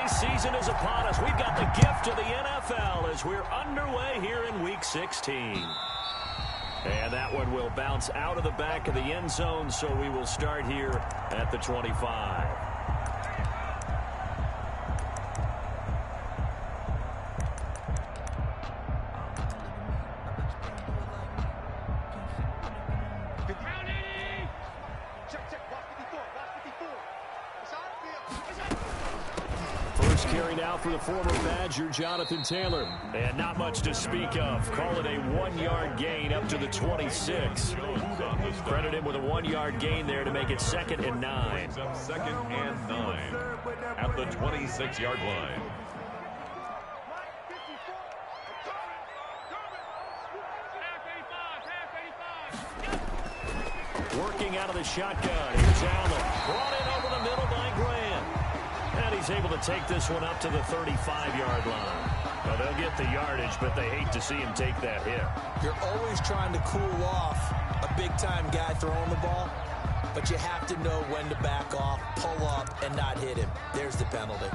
holiday season is upon us. We've got the gift of the NFL as we're underway here in Week 16. And that one will bounce out of the back of the end zone, so we will start here at the 25. First carry now for the former Badger, Jonathan Taylor. And not much to speak of. Call it a 1-yard gain up to the 26. Credit him with a 1-yard gain there to make it 2nd and 9. 2nd and 9 at the 26-yard line. Working out of the shotgun. Here's Allen. Brought in over the middle by Graham. And he's able to take this one up to the 35-yard line. Well, they'll get the yardage, but they hate to see him take that hit. You're always trying to cool off a big-time guy throwing the ball, but you have to know when to back off, pull up, and not hit him. There's the penalty.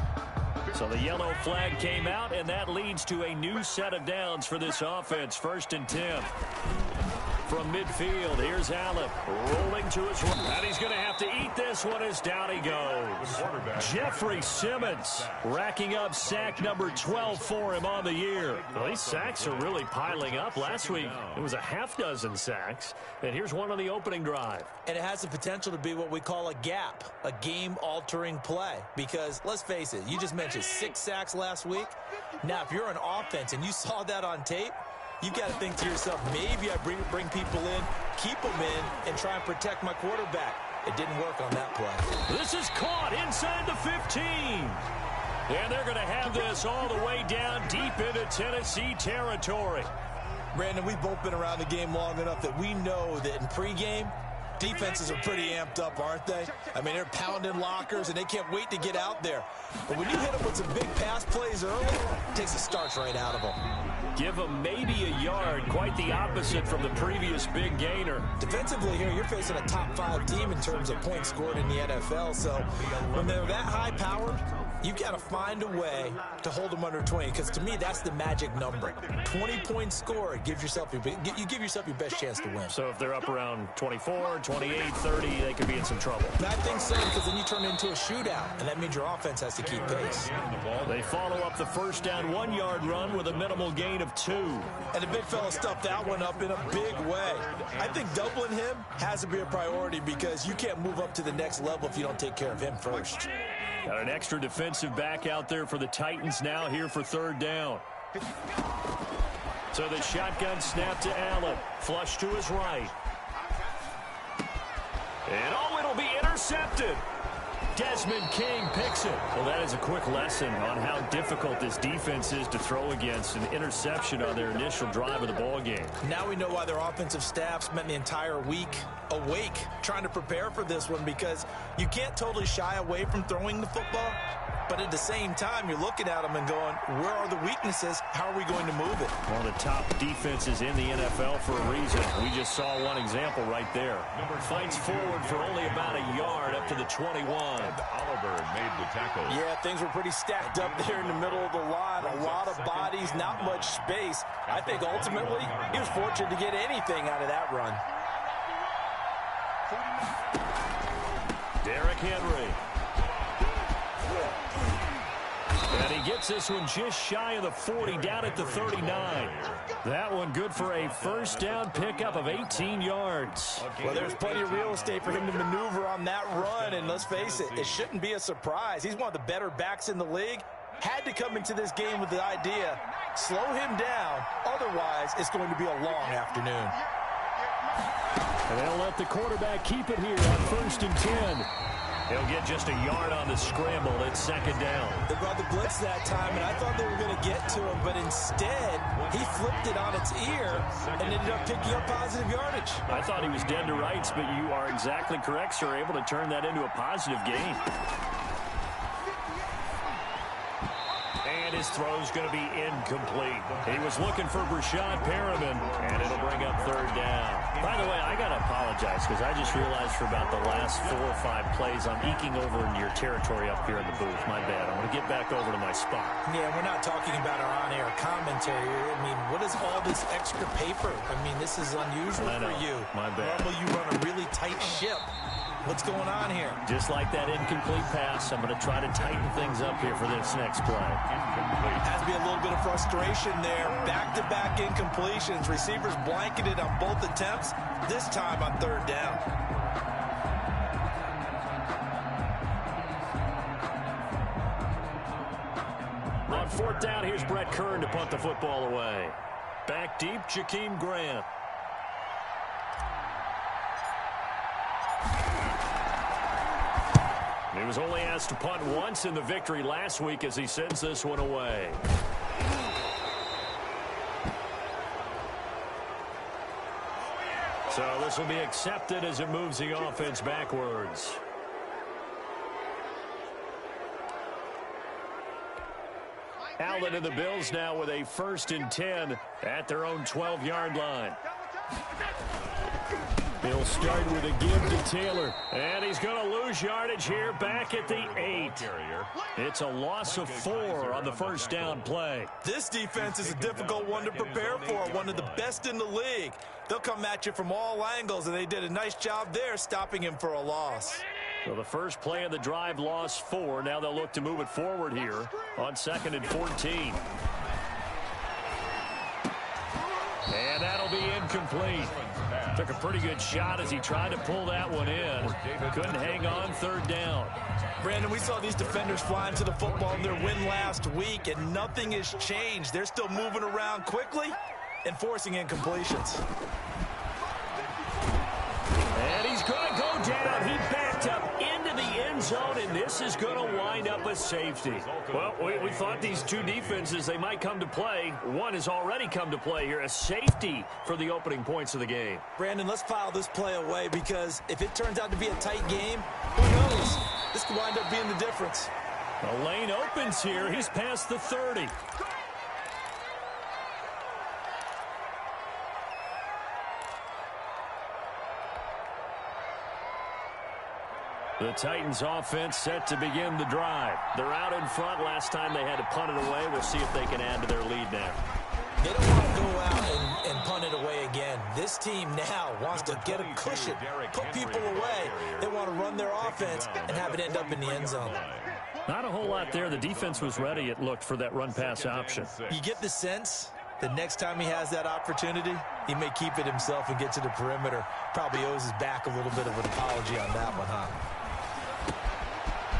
So the yellow flag came out, and that leads to a new set of downs for this offense. 1st and 10. From midfield, here's Allen rolling to his right. And he's going to have to eat this one as down he goes. Jeffrey Simmons racking up sack number 12 for him on the year. Well, these sacks are really piling up. Last week, it was a half-dozen sacks. And here's one on the opening drive. And it has the potential to be what we call a gap, a game-altering play. Because, let's face it, you just mentioned 6 sacks last week. Now, if you're an offense and you saw that on tape, you've got to think to yourself, maybe I bring people in, keep them in, and try and protect my quarterback. It didn't work on that play. This is caught inside the 15. And they're going to have this all the way down deep into Tennessee territory. Brandon, we've both been around the game long enough that we know that in pregame, defenses are pretty amped up, aren't they? I mean, they're pounding lockers, and they can't wait to get out there. But when you hit them with some big pass plays early, it takes the starch right out of them. Give them maybe a yard, quite the opposite from the previous big gainer. Defensively here, you're facing a top-5 team in terms of points scored in the NFL. So when they're that high-powered, you've got to find a way to hold them under 20, because to me, that's the magic number. 20 points scored, you give yourself your best chance to win. So if they're up around 24, 28, 30, they could be in some trouble. I think so, because then you turn it into a shootout, and that means your offense has to keep pace. They follow up the first down 1-yard run with a minimal gain of 2. And the big fella stuffed that one up in a big way. I think doubling him has to be a priority, because you can't move up to the next level if you don't take care of him first. Got an extra defensive back out there for the Titans now here for 3rd down. So the shotgun snap to Allen. Flush to his right. And it'll be intercepted. Desmond King picks it. Well, that is a quick lesson on how difficult this defense is to throw against. An interception on their initial drive of the ball game. Now we know why their offensive staff spent the entire week awake trying to prepare for this one, because you can't totally shy away from throwing the football, but at the same time, you're looking at them and going, where are the weaknesses? How are we going to move it? One of the top defenses in the NFL for a reason. We just saw one example right there. Fights forward for only about a yard up to the 21. And Oliver made the tackle. Yeah, things were pretty stacked up there in the middle of the line. A lot of bodies, not much space. I think ultimately he was fortunate to get anything out of that run. Derrick Henry. And he gets this one just shy of the 40, down at the 39. That one good for a first down pickup of 18 yards. Well, there's plenty of real estate for him to maneuver on that run, and let's face it, it shouldn't be a surprise. He's one of the better backs in the league. Had to come into this game with the idea, slow him down, otherwise it's going to be a long afternoon. And they'll let the quarterback keep it here on 1st and 10. He'll get just a yard on the scramble. It's 2nd down. They brought the blitz that time, and I thought they were going to get to him, but instead, he flipped it on its ear and ended up picking up positive yardage. I thought he was dead to rights, but you are exactly correct, sir. Able to turn that into a positive gain. And And his throw's going to be incomplete. He was looking for Brashad Perriman, and it'll bring up third down. By the way, I got to apologize because I just realized for about the last 4 or 5 plays, I'm eking over into your territory up here in the booth. My bad. I'm going to get back over to my spot. Yeah, we're not talking about our on-air commentary. I mean, what is all this extra paper? I mean, this is unusual for you. My bad. Normally you run a really tight ship. What's going on here? Just like that incomplete pass, I'm going to try to tighten things up here for this next play. Has to be a little bit of frustration there. Back-to-back incompletions. Receivers blanketed on both attempts, this time on third down. On fourth down, here's Brett Kern to punt the football away. Back deep, Jakeem Grant. He was only asked to punt once in the victory last week as he sends this one away. So this will be accepted as it moves the offense backwards. Allen and the Bills now with a 1st and 10 at their own 12-yard line. He'll start with a give to Taylor. And he's going to lose yardage here back at the 8. It's a loss of 4 on the first down play. This defense is a difficult one to prepare for, one of the best in the league. They'll come at you from all angles, and they did a nice job there stopping him for a loss. So the first play of the drive lost 4. Now they'll look to move it forward here on 2nd and 14. And that'll be incomplete. Took a pretty good shot as he tried to pull that one in. Couldn't hang on, third down. Brandon, we saw these defenders flying to the football in their win last week, and nothing has changed. They're still moving around quickly and forcing incompletions. And he's going to go down. He backed up into the end zone, and this is going to wind up a safety. Well, we thought these two defenses, they might come to play. One has already come to play here, a safety for the opening points of the game. Brandon, let's file this play away because if it turns out to be a tight game, who knows? This could wind up being the difference. The lane opens here. He's past the 30. The Titans offense set to begin the drive. They're out in front. Last time they had to punt it away. We'll see if they can add to their lead now. They don't want to go out and punt it away again. This team now wants to get a cushion, put people away. They want to run their offense and have it end up in the end zone. Not a whole lot there. The defense was ready, it looked, for that run-pass option. You get the sense that next time he has that opportunity, he may keep it himself and get to the perimeter. Probably owes his back a little bit of an apology on that one, huh?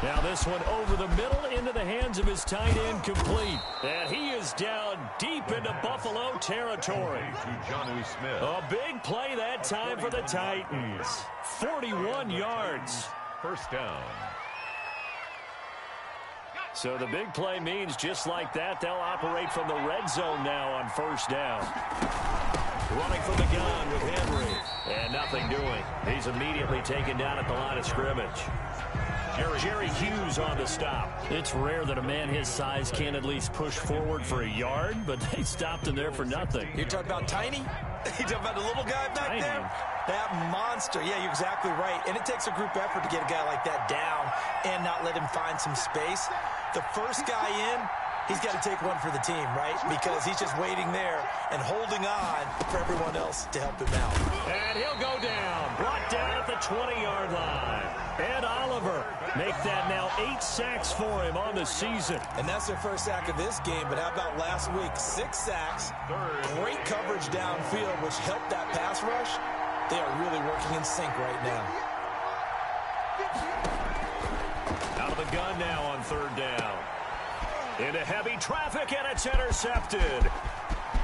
Now this one over the middle into the hands of his tight end, complete. And he is down deep into Buffalo territory. A big play that time for the Titans. 41 yards. First down. So the big play means just like that, they'll operate from the red zone now on first down. Running from the gun with Henry. And nothing doing. He's immediately taken down at the line of scrimmage. Jerry Hughes on the stop. It's rare that a man his size can't at least push forward for a yard, but they stopped him there for nothing. You're talking about Tiny? You're talking about the little guy back there? That monster. Yeah, you're exactly right. And it takes a group effort to get a guy like that down and not let him find some space. The first guy in, he's got to take one for the team, right? Because he's just waiting there and holding on for everyone else to help him out. And he'll go down. Brought down at the 20-yard line. Ed Oliver make that now 8 sacks for him on the season. And that's their first sack of this game. But how about last week? 6 sacks. Great coverage downfield, which helped that pass rush. They are really working in sync right now. Out of the gun now on third down. Into heavy traffic, and it's intercepted.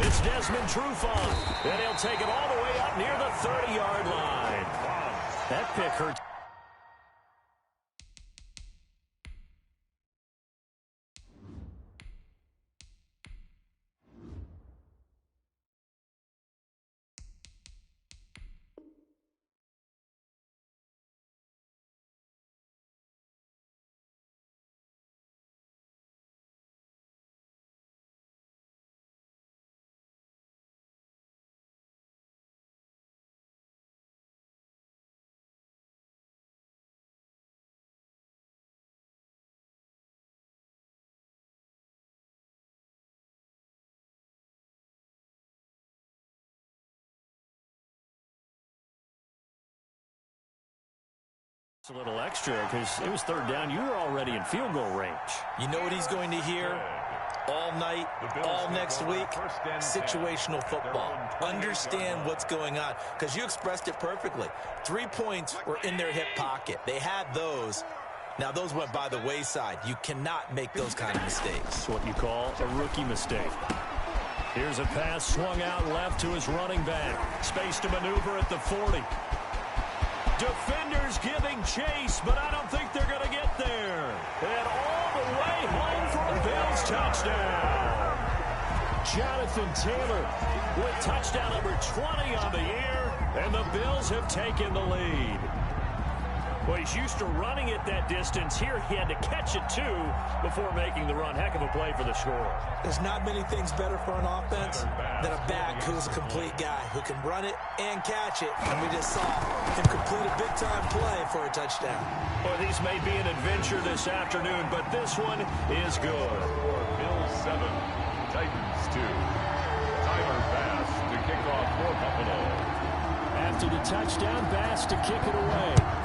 It's Desmond Trufant. And he'll take it all the way up near the 30-yard line. That pick hurt. A little extra because it was third down. You were already in field goal range. You know what he's going to hear all night, all next week? Situational football. Understand what's going on, because you expressed it perfectly. 3 points were in their hip pocket. They had those. Now, those went by the wayside. You cannot make those kind of mistakes. It's what you call a rookie mistake. Here's a pass swung out left to his running back. Space to maneuver at the 40. Defenders giving chase, but I don't think they're going to get there. And all the way home for a Bills touchdown. Jonathan Taylor with touchdown number 20 on the year, and the Bills have taken the lead. Well, he's used to running it that distance. Here he had to catch it, too, before making the run. Heck of a play for the score. There's not many things better for an offense than a back who's a complete guy, who can run it and catch it. And we just saw him complete a big-time play for a touchdown. Well, these may be an adventure this afternoon, but this one is good. Bills 7, Titans 2. Tyler Bass to kick off for Buffalo. After the touchdown, Bass to kick it away.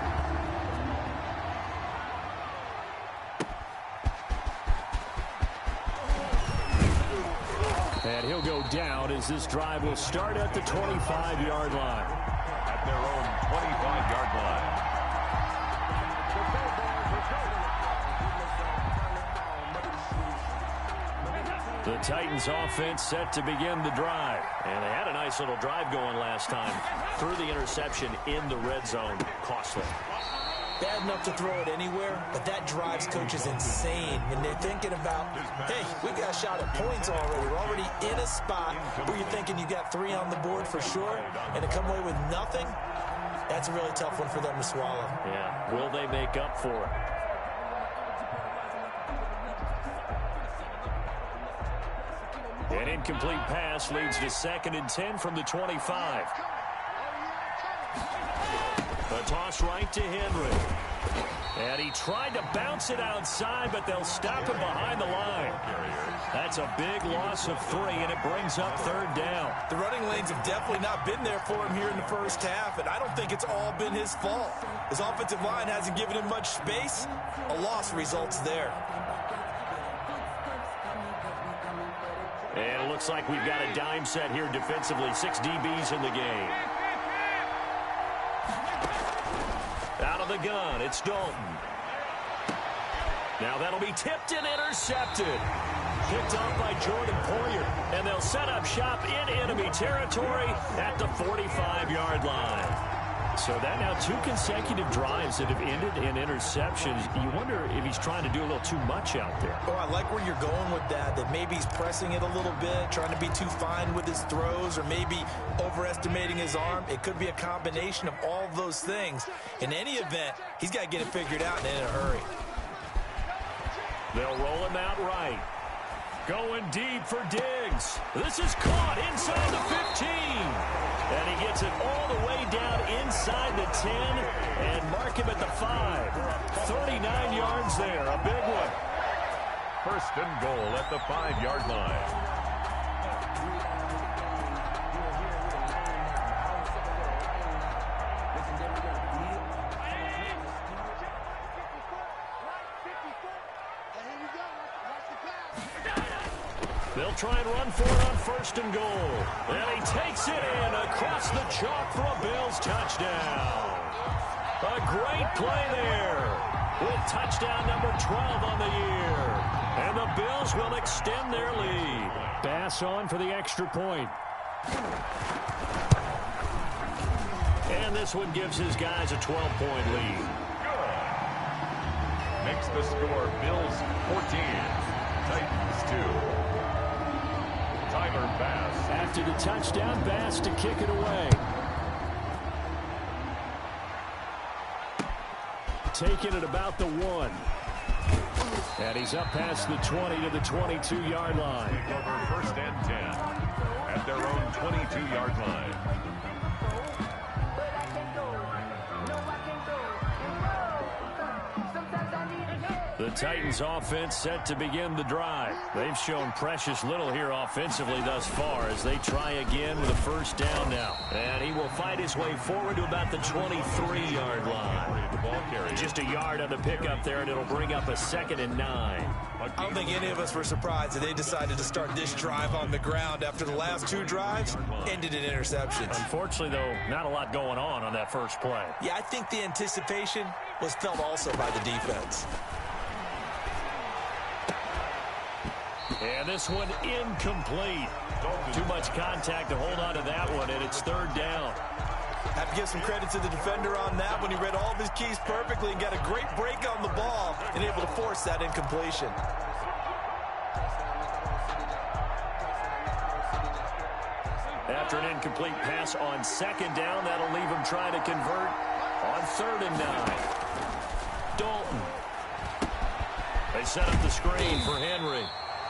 And he'll go down as this drive will start at the 25-yard line. At their own 25-yard line. The Titans offense set to begin the drive. And they had a nice little drive going last time. Threw the interception in the red zone. Costly. Bad enough to throw it anywhere, but that drives coaches insane when they're thinking about, hey, we got a shot at points already. We're already in a spot where you're thinking you got 3 on the board for sure, and to come away with nothing, that's a really tough one for them to swallow. Yeah, will they make up for it? An incomplete pass leads to 2nd and 10 from the 25. A toss right to Henry. And he tried to bounce it outside, but they'll stop him behind the line. That's a big loss of 3, and it brings up 3rd down. The running lanes have definitely not been there for him here in the first half, and I don't think it's all been his fault. His offensive line hasn't given him much space. A loss results there. And it looks like we've got a dime set here defensively. 6 DBs in the game. Out of the gun, it's Dalton. Now that'll be tipped and intercepted. Picked off by Jordan Poyer. And they'll set up shop in enemy territory at the 45-yard line. So that now 2 consecutive drives that have ended in interceptions. You wonder if he's trying to do a little too much out there. Oh, I like where you're going with that maybe he's pressing it a little bit, trying to be too fine with his throws, or maybe overestimating his arm. It could be a combination of all of those things. In any event, he's got to get it figured out and in a hurry. They'll roll him out right. Going deep for Diggs. This is caught inside the 15. And he gets it all the way down inside the 10 and mark him at the 5. 39 yards there, a big one. 1st and goal at the 5-yard line. They'll try and run for it on 1st and goal. And he takes it in across the chalk for a Bills touchdown. A great play there with touchdown number 12 on the year. And the Bills will extend their lead. Bass on for the extra point. And this one gives his guys a 12-point lead. Good. Makes the score Bills 14, Titans 2. Tyler Bass. After the touchdown, Bass to kick it away. Taking it about the 1. And he's up past the 20 to the 22-yard line. Over 1st and 10 at their own 22-yard line. The Titans offense set to begin the drive. They've shown precious little here offensively thus far as they try again with a first down now. And he will fight his way forward to about the 23-yard line. Just a yard on the pickup there, and it'll bring up a 2nd and 9. I don't think any of us were surprised that they decided to start this drive on the ground after the last 2 drives ended in interceptions. Unfortunately, though, not a lot going on that first play. Yeah, I think the anticipation was felt also by the defense. And this one incomplete. Too much contact to hold on to that one, and it's 3rd down. Have to give some credit to the defender on that when he read all of his keys perfectly and got a great break on the ball and able to force that incompletion. After an incomplete pass on 2nd down, that'll leave him trying to convert on 3rd and 9. Dalton. They set up the screen for Henry.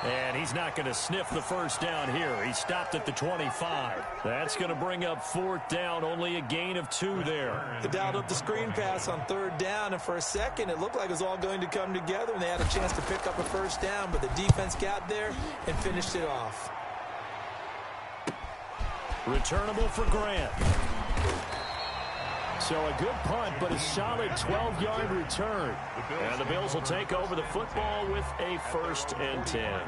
And he's not going to sniff the first down here. He stopped at the 25. That's going to bring up 4th down, only a gain of 2 there. They dialed up the screen pass on 3rd down, and for a second it looked like it was all going to come together, and they had a chance to pick up a first down, but the defense got there and finished it off. Returnable for Grant. So a good punt, but a solid 12-yard return. And the Bills will take over the football with a 1st and 10.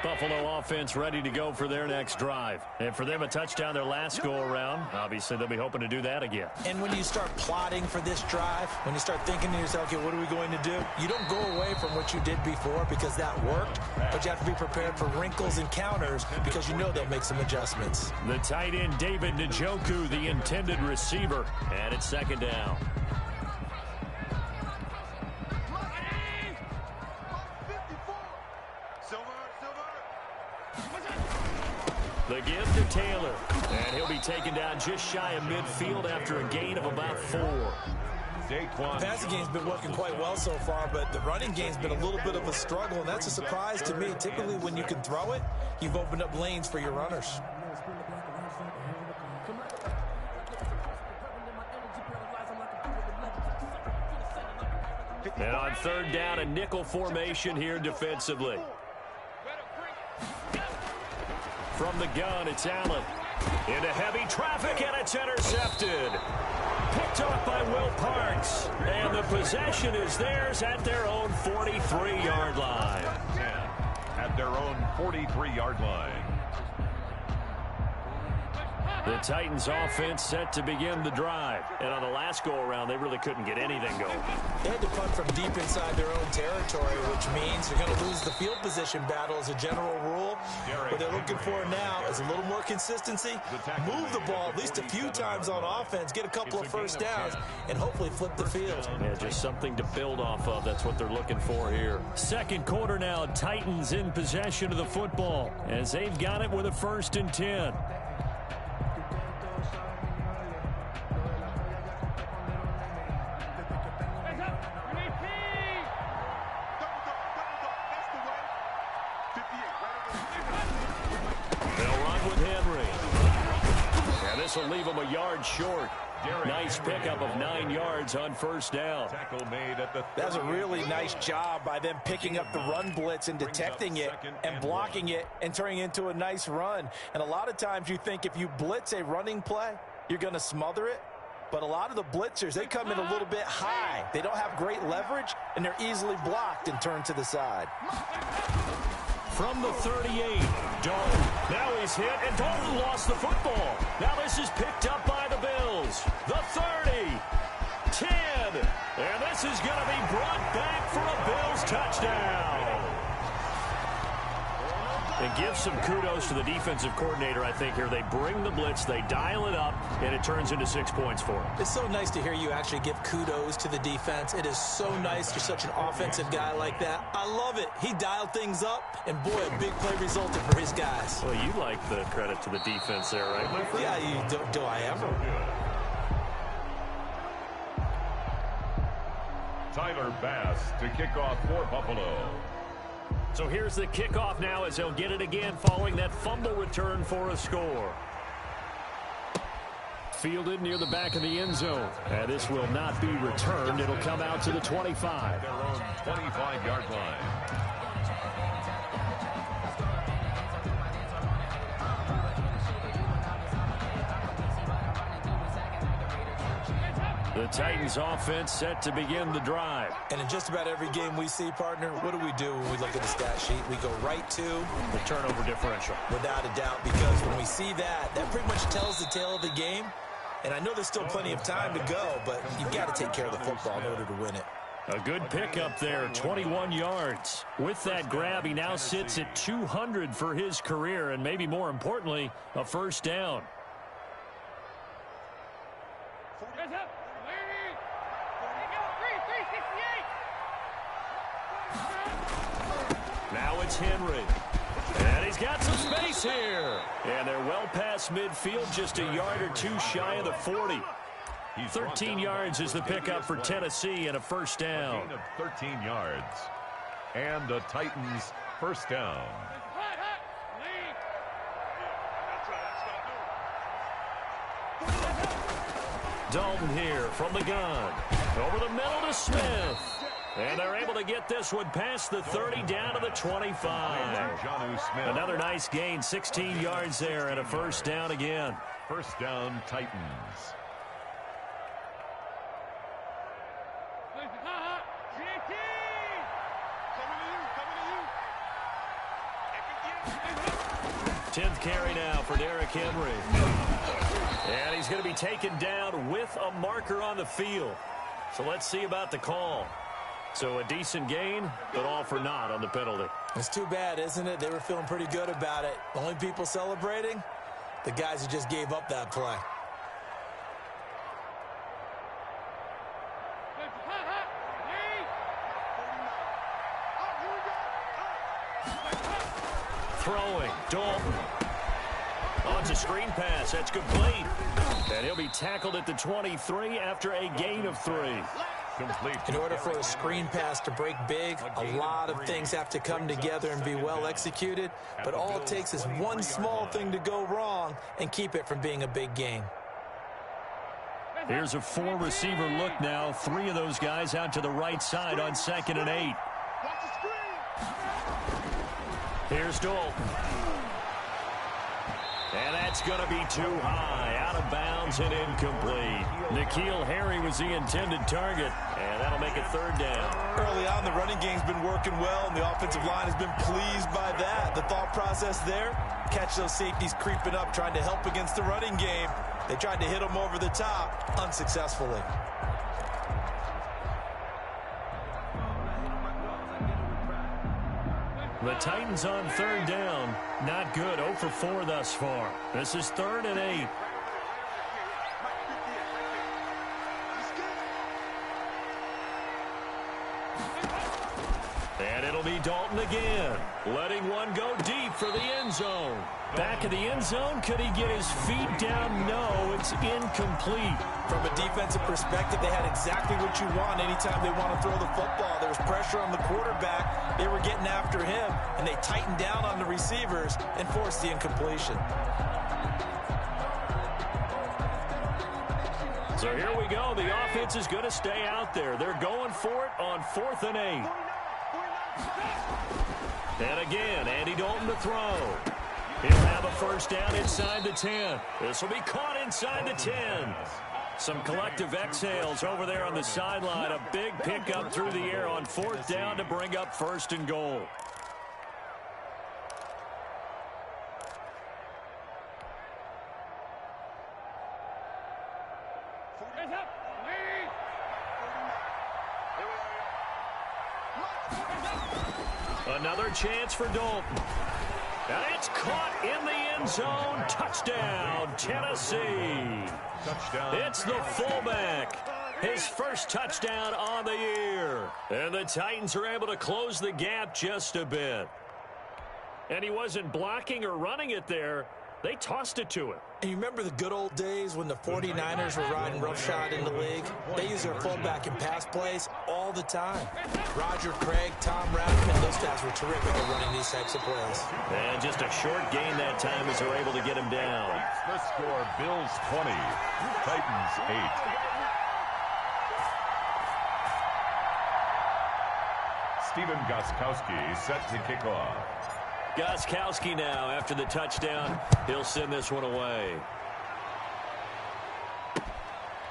Buffalo offense ready to go for their next drive. And for them, a touchdown their last go-around. Obviously, they'll be hoping to do that again. And when you start plotting for this drive, when you start thinking to yourself, okay, what are we going to do? You don't go away from what you did before because that worked, but you have to be prepared for wrinkles and counters because you know they'll make some adjustments. The tight end, David Njoku, the intended receiver. And it's 2nd down. The give to Taylor, and he'll be taken down just shy of midfield after a gain of about 4. The passing game's been working quite well so far, but the running game's been a little bit of a struggle, and that's a surprise to me. Typically, when you can throw it, you've opened up lanes for your runners. And on 3rd down, a nickel formation here defensively. From the gun, it's Allen. Into heavy traffic, and it's intercepted. Picked off by Will Parks. And the possession is theirs at their own 43-yard line. At their own 43-yard line. The Titans offense set to begin the drive. And on the last go-around, they really couldn't get anything going. They had to punt from deep inside their own territory, which means they're going to lose the field position battle as a general rule. What they're looking for now is a little more consistency, move the ball at least a few times on offense, get a couple of first downs, and hopefully flip the field. Yeah, just something to build off of. That's what they're looking for here. 2nd quarter now, Titans in possession of the football as they've got it with a 1st and 10. This will leave him a yard short. Nice pickup of 9 yards on 1st down. That's a really nice job by them picking up the run blitz and detecting it and blocking it and turning it into a nice run. And a lot of times you think if you blitz a running play, you're going to smother it. But a lot of the blitzers, they come in a little bit high. They don't have great leverage, and they're easily blocked and turned to the side. From the 38, Dalton. Now he's hit, and Dalton lost the football. Now this is picked up by the Bills. The 30, 10, and this is going to be brought back for a Bills touchdown. And give some kudos to the defensive coordinator, I think, here. They bring the blitz, they dial it up, and it turns into 6 points for them. It's so nice to hear you actually give kudos to the defense. It is so nice you're such an offensive guy like that. I love it. He dialed things up, and boy, a big play resulted for his guys. Well, you like the credit to the defense there, right, my friend? Yeah, do I ever? Tyler Bass to kick off for Buffalo. So here's the kickoff now as he'll get it again following that fumble return for a score. fielded near the back of the end zone. And this will not be returned. It'll come out to the 25. Their own 25-yard line. The Titans offense set to begin the drive. And in just about every game we see, partner, what do we do when we look at the stat sheet? We go right to the turnover differential. Without a doubt, because when we see that, that pretty much tells the tale of the game. And I know there's still plenty of time to go, but you've got to take care of the football in order to win it. A good pickup there, 21 yards. With that grab, he now sits at 200 for his career, and maybe more importantly, a first down. Now it's Henry. And he's got some space here. And they're well past midfield, just a yard or two shy of the 40. 13 yards is the pickup for Tennessee and a first down. A gain of 13 yards. And the Titans first down. Dalton here from the gun. Over the middle to Smith. And they're able to get this one past the 30 down to the 25. Another nice gain, 16 yards there and a first down again. First down, Titans. Tenth carry now for Derrick Henry. And he's going to be taken down with a marker on the field. So let's see about the call. So a decent gain, but all for naught on the penalty. It's too bad, isn't it? They were feeling pretty good about it. The only people celebrating, the guys who just gave up that play. Throwing, Dalton. Oh, it's a screen pass. That's complete. And he'll be tackled at the 23 after a gain of 3. Complete. In order for a screen pass to break big, a lot of things have to come together and be well executed. But all it takes is one small thing to go wrong and keep it from being a big gain. Here's a 4-receiver look now. 3 of those guys out to the right side on 2nd and 8. Here's Dalton. And that's going to be too high. Out of bounds and incomplete. N'Keal Harry was the intended target. And that'll make it 3rd down. Early on, the running game's been working well, and the offensive line has been pleased by that. The thought process there, catch those safeties creeping up, trying to help against the running game. They tried to hit them over the top, unsuccessfully. The Titans on 3rd down. Not good. 0 for 4 thus far. This is 3rd and 8. And it'll be Dalton again. Letting one go deep for the end zone. Back of the end zone. Could he get his feet down? No, it's incomplete. From a defensive perspective, they had exactly what you want anytime they want to throw the football. There was pressure on the quarterback. They were getting after him, and they tightened down on the receivers and forced the incompletion. So here we go. The offense is going to stay out there. They're going for it on 4th and 8. And again, Andy Dalton to throw. He'll have a first down inside the 10. This will be caught inside the 10. Some collective exhales over there on the sideline. A big pickup through the air on 4th down to bring up 1st and goal. Another chance for Dalton. And it's caught in the end zone. Touchdown, Tennessee. Touchdown. It's the fullback. His first touchdown on the year. And the Titans are able to close the gap just a bit. And he wasn't blocking or running it there. They tossed it to him. And you remember the good old days when the 49ers were riding roughshod in the league? They used their fullback in pass plays all the time. Roger Craig, Tom Radman, those guys were terrific at running these types of plays. And just a short gain that time as they're able to get him down. The score, Bills 20, Titans 8. Steven Gostkowski set to kick off. Gostkowski now after the touchdown. He'll send this one away.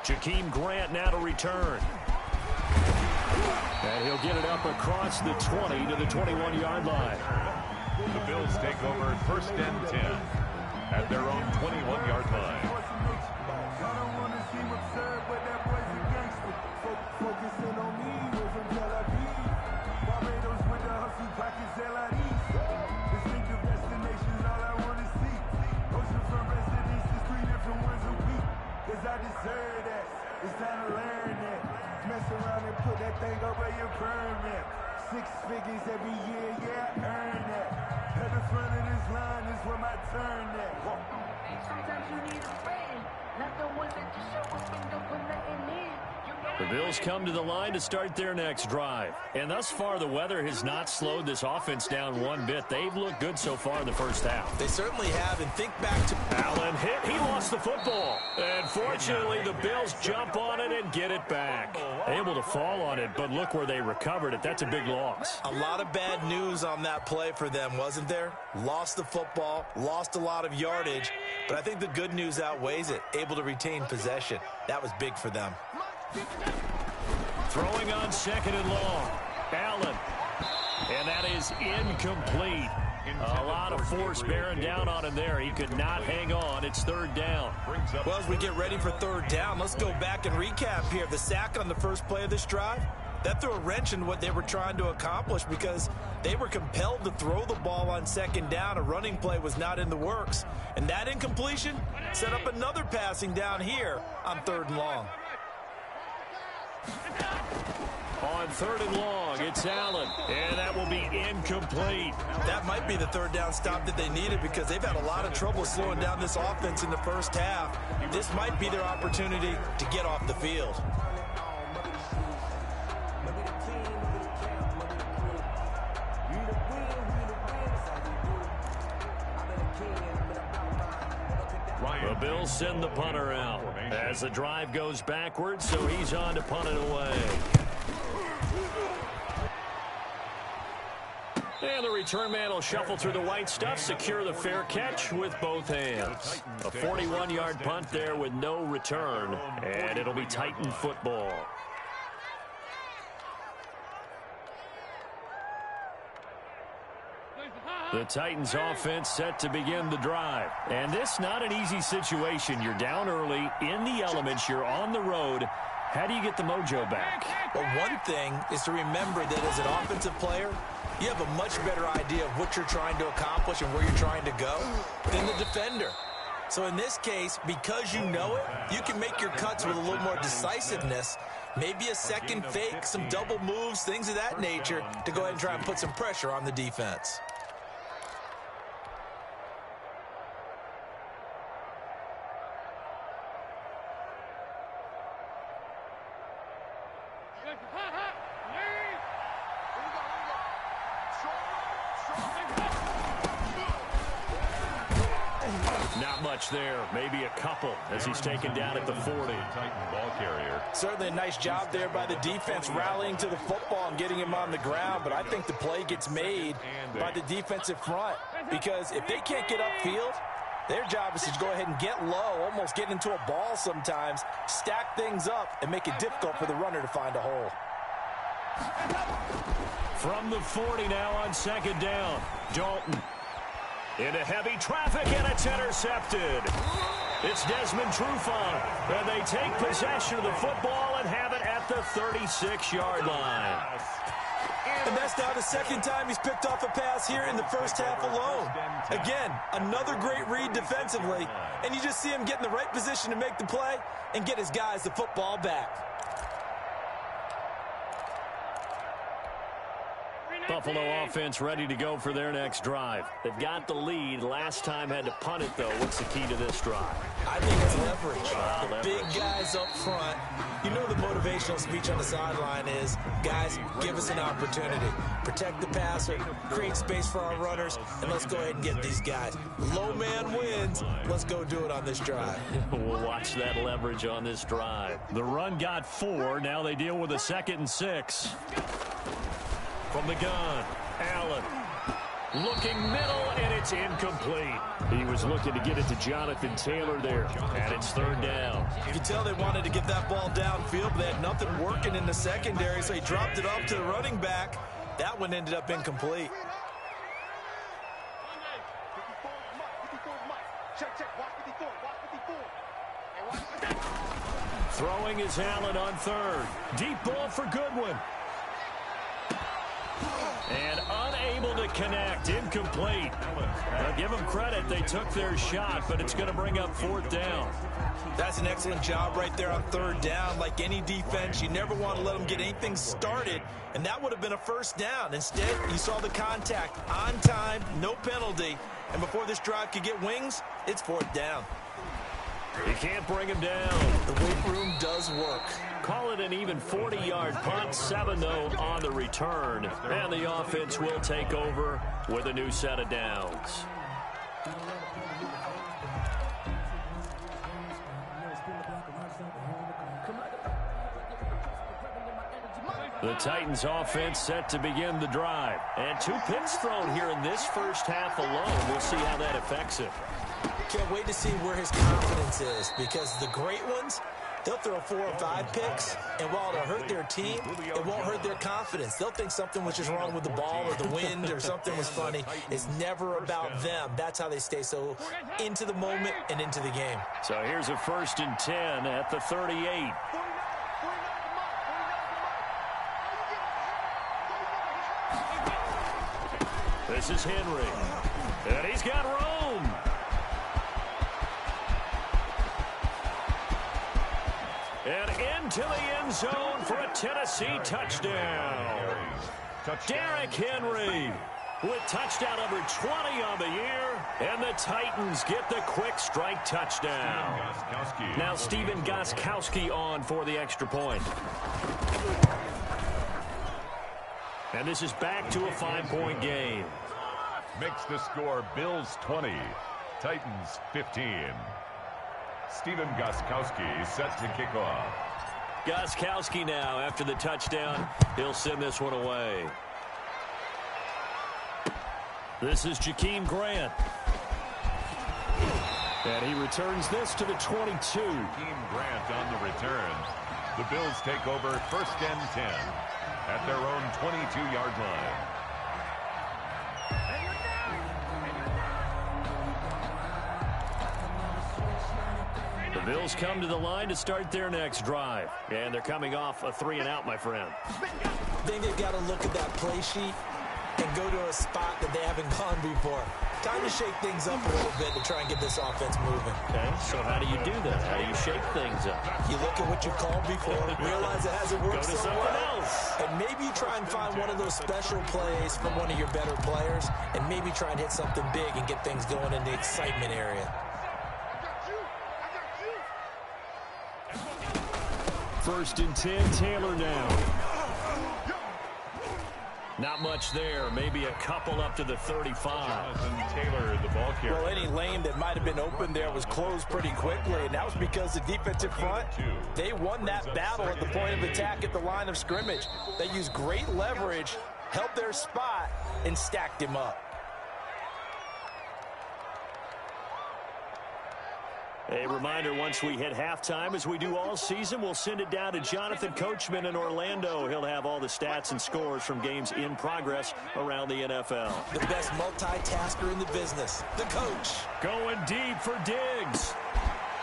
Jakeem Grant now to return. And he'll get it up across the 20 to the 21-yard line. The Bills take over first and 10 at their own 21-yard line. I deserve that. It's time to learn that. Mess around and put that thing up where you burn that. 6 figures every year, yeah, I earn that. At the front of this line is where my turn at. Sometimes you need a friend, not the one that you show up and don't put nothing in. The Bills come to the line to start their next drive. And thus far, the weather has not slowed this offense down one bit. They've looked good so far in the first half. They certainly have, and think back to... Allen hit. He lost the football. And fortunately, the Bills jump on it and get it back. Able to fall on it, but look where they recovered it. That's a big loss. A lot of bad news on that play for them, wasn't there? Lost the football, lost a lot of yardage, but I think the good news outweighs it. Able to retain possession. That was big for them. Throwing on second and long. Allen. And that is incomplete. A lot of force bearing down on him there. He could not hang on. It's third down. Well, as we get ready for third down, let's go back and recap here. The sack on the first play of this drive, that threw a wrench in what they were trying to accomplish because they were compelled to throw the ball on second down. A running play was not in the works. And that incompletion set up another passing down here on third and long. On third and long, it's Allen, and that will be incomplete. That might be the third down stop that they needed because they've had a lot of trouble slowing down this offense in the first half. This might be their opportunity to get off the field. The Bills send the punter out as the drive goes backwards, so he's on to punt it away. And the return man will shuffle through the white stuff, secure the fair catch with both hands. A 41-yard punt there with no return, and it'll be Titan football. The Titans offense set to begin the drive. And this not an easy situation. You're down early, in the elements, you're on the road. How do you get the mojo back? Well, one thing is to remember that as an offensive player, you have a much better idea of what you're trying to accomplish and where you're trying to go than the defender. So in this case, because you know it, you can make your cuts with a little more decisiveness. Maybe a second fake, some double moves, things of that nature to go ahead and try and put some pressure on the defense. Not much there, maybe a couple as he's taken down at the 40. Titan ball carrier. Certainly a nice job there by the defense rallying to the football and getting him on the ground, but I think the play gets made by the defensive front because if they can't get upfield, their job is to go ahead and get low, almost get into a ball sometimes, stack things up, and make it difficult for the runner to find a hole. From the 40 now on second down, Dalton. Into heavy traffic, and it's intercepted. It's Desmond Trufant, and they take possession of the football and have it at the 36-yard line. And that's now the second time he's picked off a pass here in the first half alone. Again, another great read defensively, and you just see him get in the right position to make the play and get his guys the football back. Buffalo offense ready to go for their next drive. They've got the lead. Last time had to punt it, though. What's the key to this drive? I think it's leverage. The Leverage. big guys up front. You know the motivational speech on the sideline is, guys, give us an opportunity. Protect the passer, create space for our runners, and let's go ahead and get these guys. Low man wins. Let's go do it on this drive. We'll watch that leverage on this drive. The run got 4. Now they deal with a 2nd and 6. From the gun, Allen. Looking middle, and it's incomplete. He was looking to get it to Jonathan Taylor there, and it's 3rd down. You can tell they wanted to get that ball downfield, but they had nothing working in the secondary, so he dropped it off to the running back. That one ended up incomplete. Throwing is Allen on 3rd. Deep ball for Goodwin. And unable to connect. Incomplete. Now give them credit. They took their shot, but it's going to bring up 4th down. That's an excellent job right there on 3rd down. Like any defense, you never want to let them get anything started, and that would have been a 1st down. Instead, you saw the contact on time, no penalty, and before this drive could get wings, it's 4th down. You can't bring him down. The weight room does work. Call it an even 40-yard punt. 7, though, on the return. And the offense will take over with a new set of downs. The Titans offense set to begin the drive. And 2 picks thrown here in this first half alone. We'll see how that affects him. Can't wait to see where his confidence is, because the great ones, they'll throw 4 or 5 picks, and while it'll hurt their team, it won't hurt their confidence. They'll think something was just wrong with the ball or the wind or something was funny. It's never about them. That's how they stay so into the moment and into the game. So here's a 1st and 10 at the 38. This is Henry. And he's got Rome. And into the end zone for a Tennessee touchdown. Derrick Henry with touchdown number 20 on the year. And the Titans get the quick strike touchdown. Now Stephen Gostkowski on for the extra point. And this is back to a 5-point game. Makes the score Bills 20, Titans 15. Stephen Gostkowski set to kick off. Gostkowski now after the touchdown. He'll send this one away. This is Jakeem Grant. And he returns this to the 22. Jakeem Grant on the return. The Bills take over 1st and 10 at their own 22-yard line. The Bills come to the line to start their next drive. And they're coming off a 3-and-out, my friend. I think they've got to look at that play sheet and go to a spot that they haven't gone before. Time to shake things up a little bit to try and get this offense moving. Okay, so how do you do that? How do you shake things up? You look at what you called before, realize it hasn't worked Go to so something well, else. and maybe you try and find one of those special plays from one of your better players, and maybe try and hit something big and get things going in the excitement area. First and 10, Taylor now. Not much there. Maybe a couple up to the 35. Jonathan Taylor, the ball carrier. Well, any lane that might have been open there was closed pretty quickly, and that was because the defensive front, they won that battle at the point of attack at the line of scrimmage. They used great leverage, held their spot, and stacked him up. A reminder, once we hit halftime, as we do all season, we'll send it down to Jonathan Coachman in Orlando. He'll have all the stats and scores from games in progress around the NFL. The best multitasker in the business, the coach. Going deep for Diggs.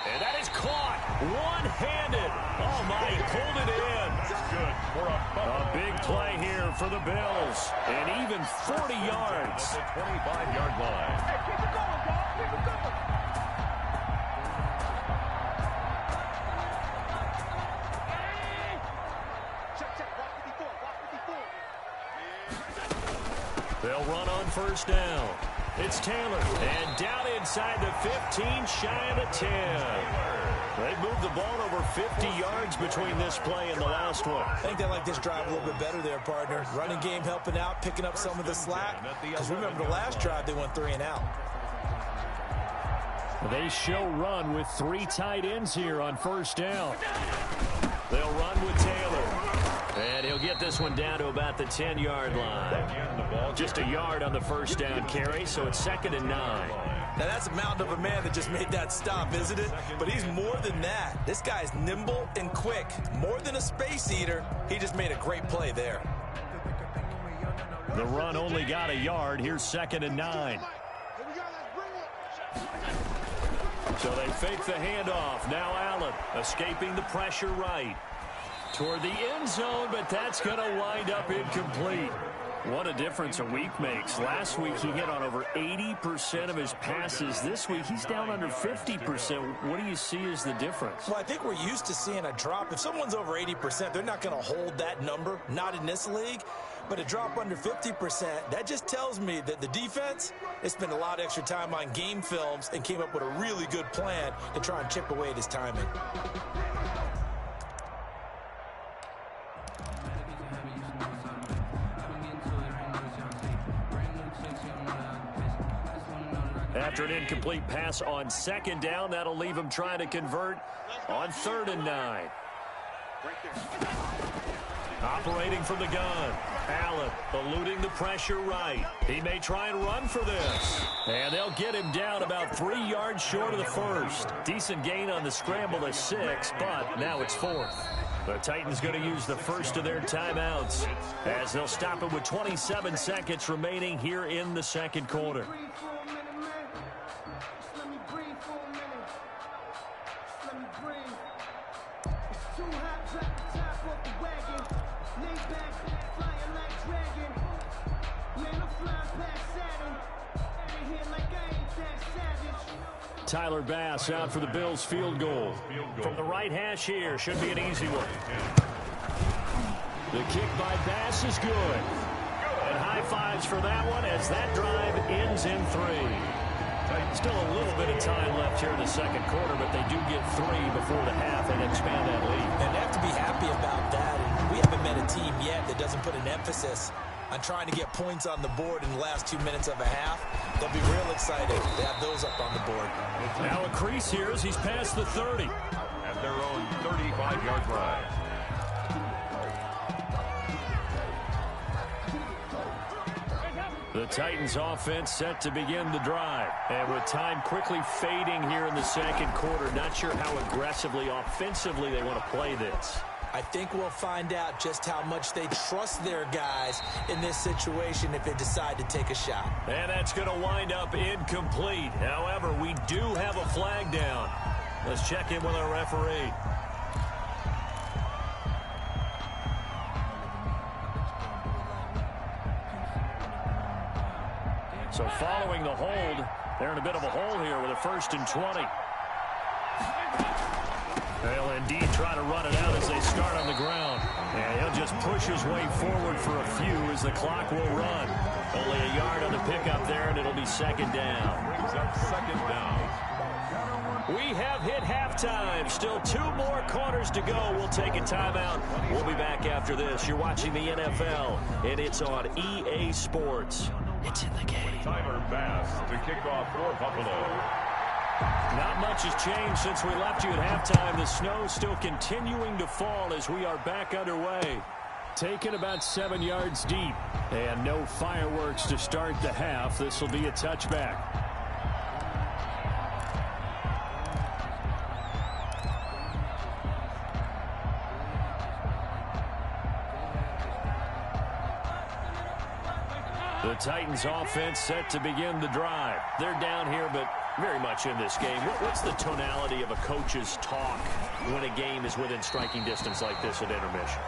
And that is caught one-handed. Oh, my, he pulled it in. Good for A big play here for the Bills. And even 40 yards. The 25-yard line. Hey, keep it going, dog. Keep it going. They'll run on first down. It's Taylor. And down inside the 15, shy of the 10. They moved the ball over 50 yards between this play and the last one. I think they like this drive a little bit better there, partner. Running game helping out, picking up some of the slack. Because remember the last drive, they went 3 and out. They show run with 3 tight ends here on first down. They'll run with Taylor. And he'll get this one down to about the 10-yard line. Just a yard on the first down carry, so it's 2nd and 9. Now, that's a mountain of a man that just made that stop, isn't it? But he's more than that. This guy's nimble and quick. More than a space eater. He just made a great play there. The run only got a yard. Here's 2nd and 9. So they fake the handoff. Now Allen escaping the pressure right. Toward the end zone, but that's going to wind up incomplete. What a difference a week makes. Last week he hit on over 80% of his passes. This week he's down under 50%. What do you see as the difference? Well, I think we're used to seeing a drop. If someone's over 80%, they're not going to hold that number. Not in this league. But a drop under 50%, that just tells me that the defense, they spent a lot of extra time on game films and came up with a really good plan to try and chip away at his timing. After an incomplete pass on 2nd down, that'll leave him trying to convert on 3rd and 9. Operating from the gun. Allen eluding the pressure right. He may try and run for this. And they'll get him down about 3 yards short of the first. Decent gain on the scramble to 6, but now it's 4th. The Titans going to use the first of their timeouts as they'll stop it with 27 seconds remaining here in the second quarter. Tyler Bass out for the Bills field goal. From the right hash here, should be an easy one. The kick by Bass is good. And high fives for that one as that drive ends in 3. Still a little bit of time left here in the second quarter, but they do get 3 before the half and expand that lead. And they have to be happy about that. And we haven't met a team yet that doesn't put an emphasis on trying to get points on the board in the last 2 minutes of a half. They'll be real excited to have those up on the board. Now a crease here as he's past the 30. At their own 35-yard line. The Titans offense set to begin the drive. And with time quickly fading here in the second quarter, not sure how aggressively, offensively they want to play this. I think we'll find out just how much they trust their guys in this situation if they decide to take a shot. And that's going to wind up incomplete. However, we do have a flag down. Let's check in with our referee. So following the hold, they're in a bit of a hole here with a 1st and 20. They'll indeed try to run it out as they start on the ground. And he'll just push his way forward for a few as the clock will run. Only a yard on the pickup there, and it'll be 2nd down. Brings up 2nd down. We have hit halftime. Still 2 more quarters to go. We'll take a timeout. We'll be back after this. You're watching the NFL, and it's on EA Sports. It's in the game. Tyler Bass to kick off for Buffalo. Not much has changed since we left you at halftime. The snow still continuing to fall as we are back underway. Taken about 7 yards deep. And no fireworks to start the half. This will be a touchback. The Titans offense set to begin the drive. They're down here, but very much in this game. What's the tonality of a coach's talk when a game is within striking distance like this at intermission?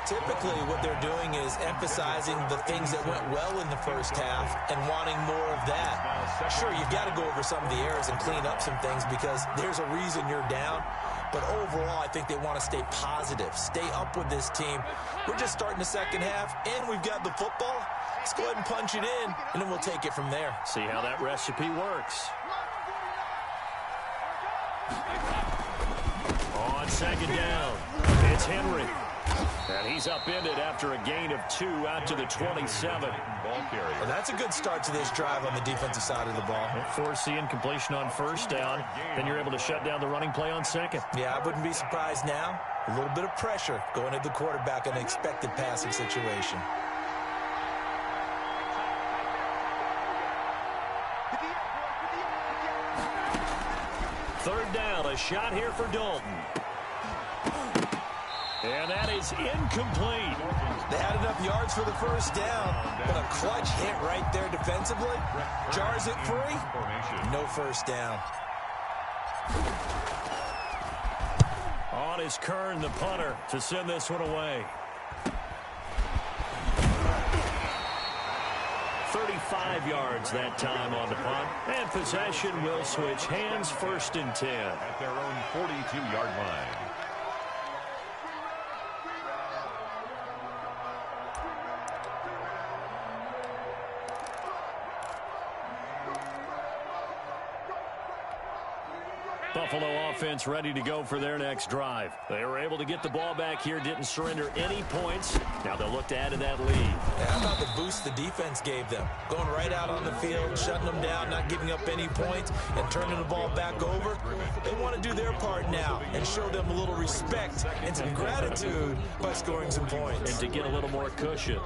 Typically, what they're doing is emphasizing the things that went well in the first half and wanting more of that. Sure, you've got to go over some of the errors and clean up some things because there's a reason you're down. But overall, I think they want to stay positive, stay up with this team. We're just starting the second half, and we've got the football. Let's go ahead and punch it in, and then we'll take it from there. See how that recipe works. On second down, it's Henry. And he's upended after a gain of 2 out to the 27. Ball carrier. Well, that's a good start to this drive on the defensive side of the ball. Force the incompletion on first down. Then you're able to shut down the running play on second. Yeah, I wouldn't be surprised now. A little bit of pressure going at the quarterback in an expected passing situation. Third down, a shot here for Dalton. And that is incomplete. They had enough yards for the first down, but a clutch hit right there defensively. Jars it free. No first down. On is Kern, the punter, to send this one away. 35 yards that time on the punt. And possession will switch hands, 1st and 10. At their own 42-yard line. Buffalo offense ready to go for their next drive. They were able to get the ball back here, didn't surrender any points. Now they'll look to add to that lead. Yeah, how about the boost the defense gave them? Going right out on the field, shutting them down, not giving up any points, and turning the ball back over. They want to do their part now and show them a little respect and some gratitude by scoring some points. And to get a little more cushion.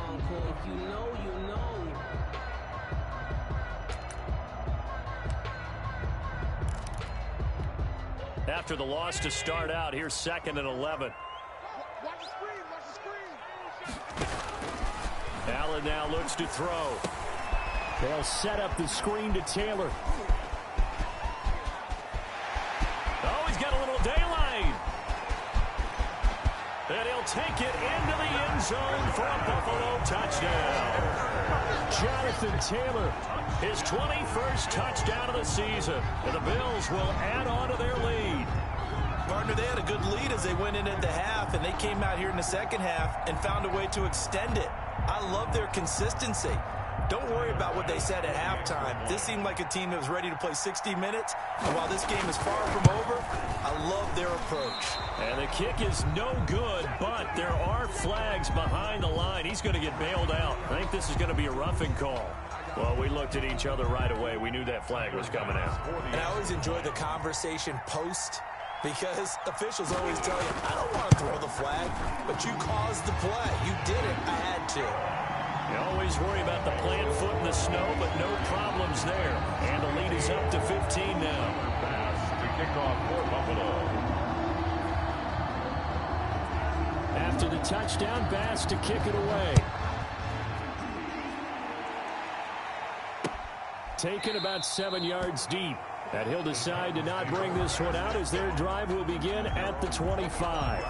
After the loss to start out, here's 2nd and 11. Allen now looks to throw. They'll set up the screen to Taylor. Oh, he's got a little daylight. And he'll take it into the end zone for a Buffalo touchdown. Jonathan Taylor, his 21st touchdown of the season. And the Bills will add on to their lead. Partner, they had a good lead as they went in at the half, and they came out here in the second half and found a way to extend it. I love their consistency. Don't worry about what they said at halftime. This seemed like a team that was ready to play 60 minutes. And while this game is far from over, I love their approach. And the kick is no good, but there are flags behind the line. He's going to get bailed out. I think this is going to be a roughing call. Well, we looked at each other right away. We knew that flag was coming out. And I always enjoy the conversation post, because officials always tell you, I don't want to throw the flag, but you caused the play. You did it. I had to. You always worry about the plant foot in the snow, but no problems there. And the lead is up to 15 now. Pass to kick off for Buffalo. After the touchdown, Bass to kick it away. Taken about 7 yards deep. And he'll decide to not bring this one out as their drive will begin at the 25.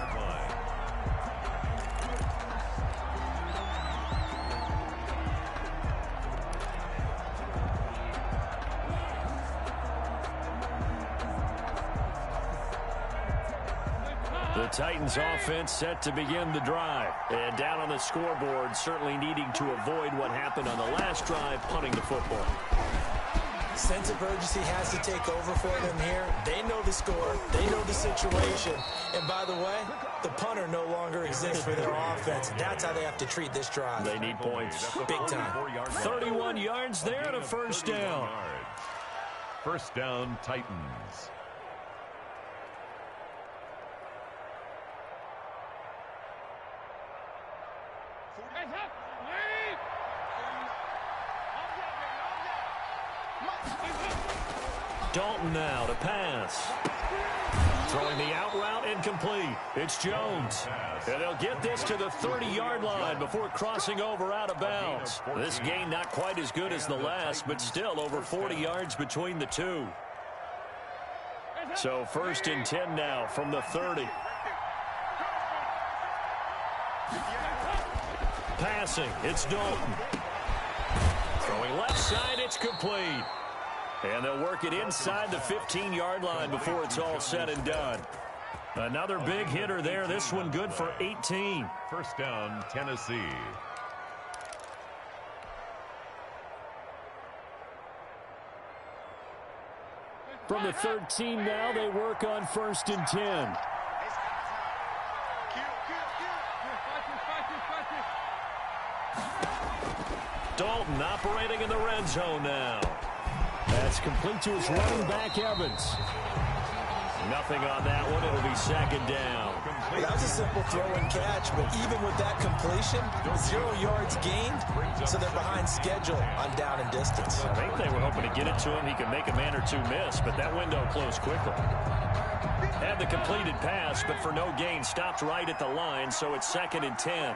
The Titans offense set to begin the drive. And down on the scoreboard, certainly needing to avoid what happened on the last drive, punting the football. Sense of urgency has to take over for them here. They know the score. They know the situation. And by the way, the punter no longer exists for their offense. That's how they have to treat this drive. They need points. Big time. 31 yards there and a first down. First down, Titans. Dalton now to pass. Throwing the out route incomplete. It's Jones. And they'll get this to the 30-yard line before crossing over out of bounds. This gain not quite as good as the last, but still over 40 yards between the two. So 1st and 10 now from the 30. Passing, it's Dalton. Throwing left side, it's complete. And they'll work it inside the 15-yard line before it's all said and done. Another big hitter there. This one good for 18. First down, Tennessee. From the 13 now, they work on 1st and 10. Dalton operating in the red zone now. That's complete to his running back, Evans. Nothing on that one. It'll be 2nd down. Well, that was a simple throw and catch, but even with that completion, 0 yards gained, so they're behind schedule on down and distance. I think they were hoping to get it to him. He could make a man or two miss, but that window closed quickly. Had the completed pass, but for no gain, stopped right at the line, so it's 2nd and 10.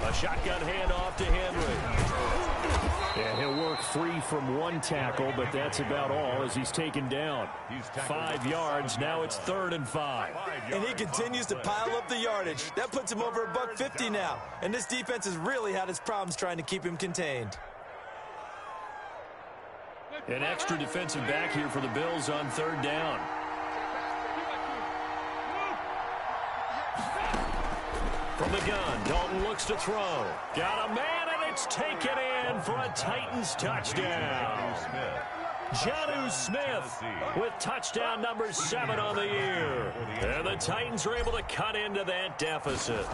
A shotgun handoff to Henry. And he'll work free from 1 tackle, but that's about all as he's taken down. 5 yards. Now it's 3rd and 5. And he continues to pile up the yardage. That puts him over $150 now. And this defense has really had its problems trying to keep him contained. An extra defensive back here for the Bills on 3rd down. From the gun, Dalton looks to throw. Got a man, and it's taken in for a Titans touchdown. Jonnu Smith with touchdown number 7 on the year. And the Titans are able to cut into that deficit.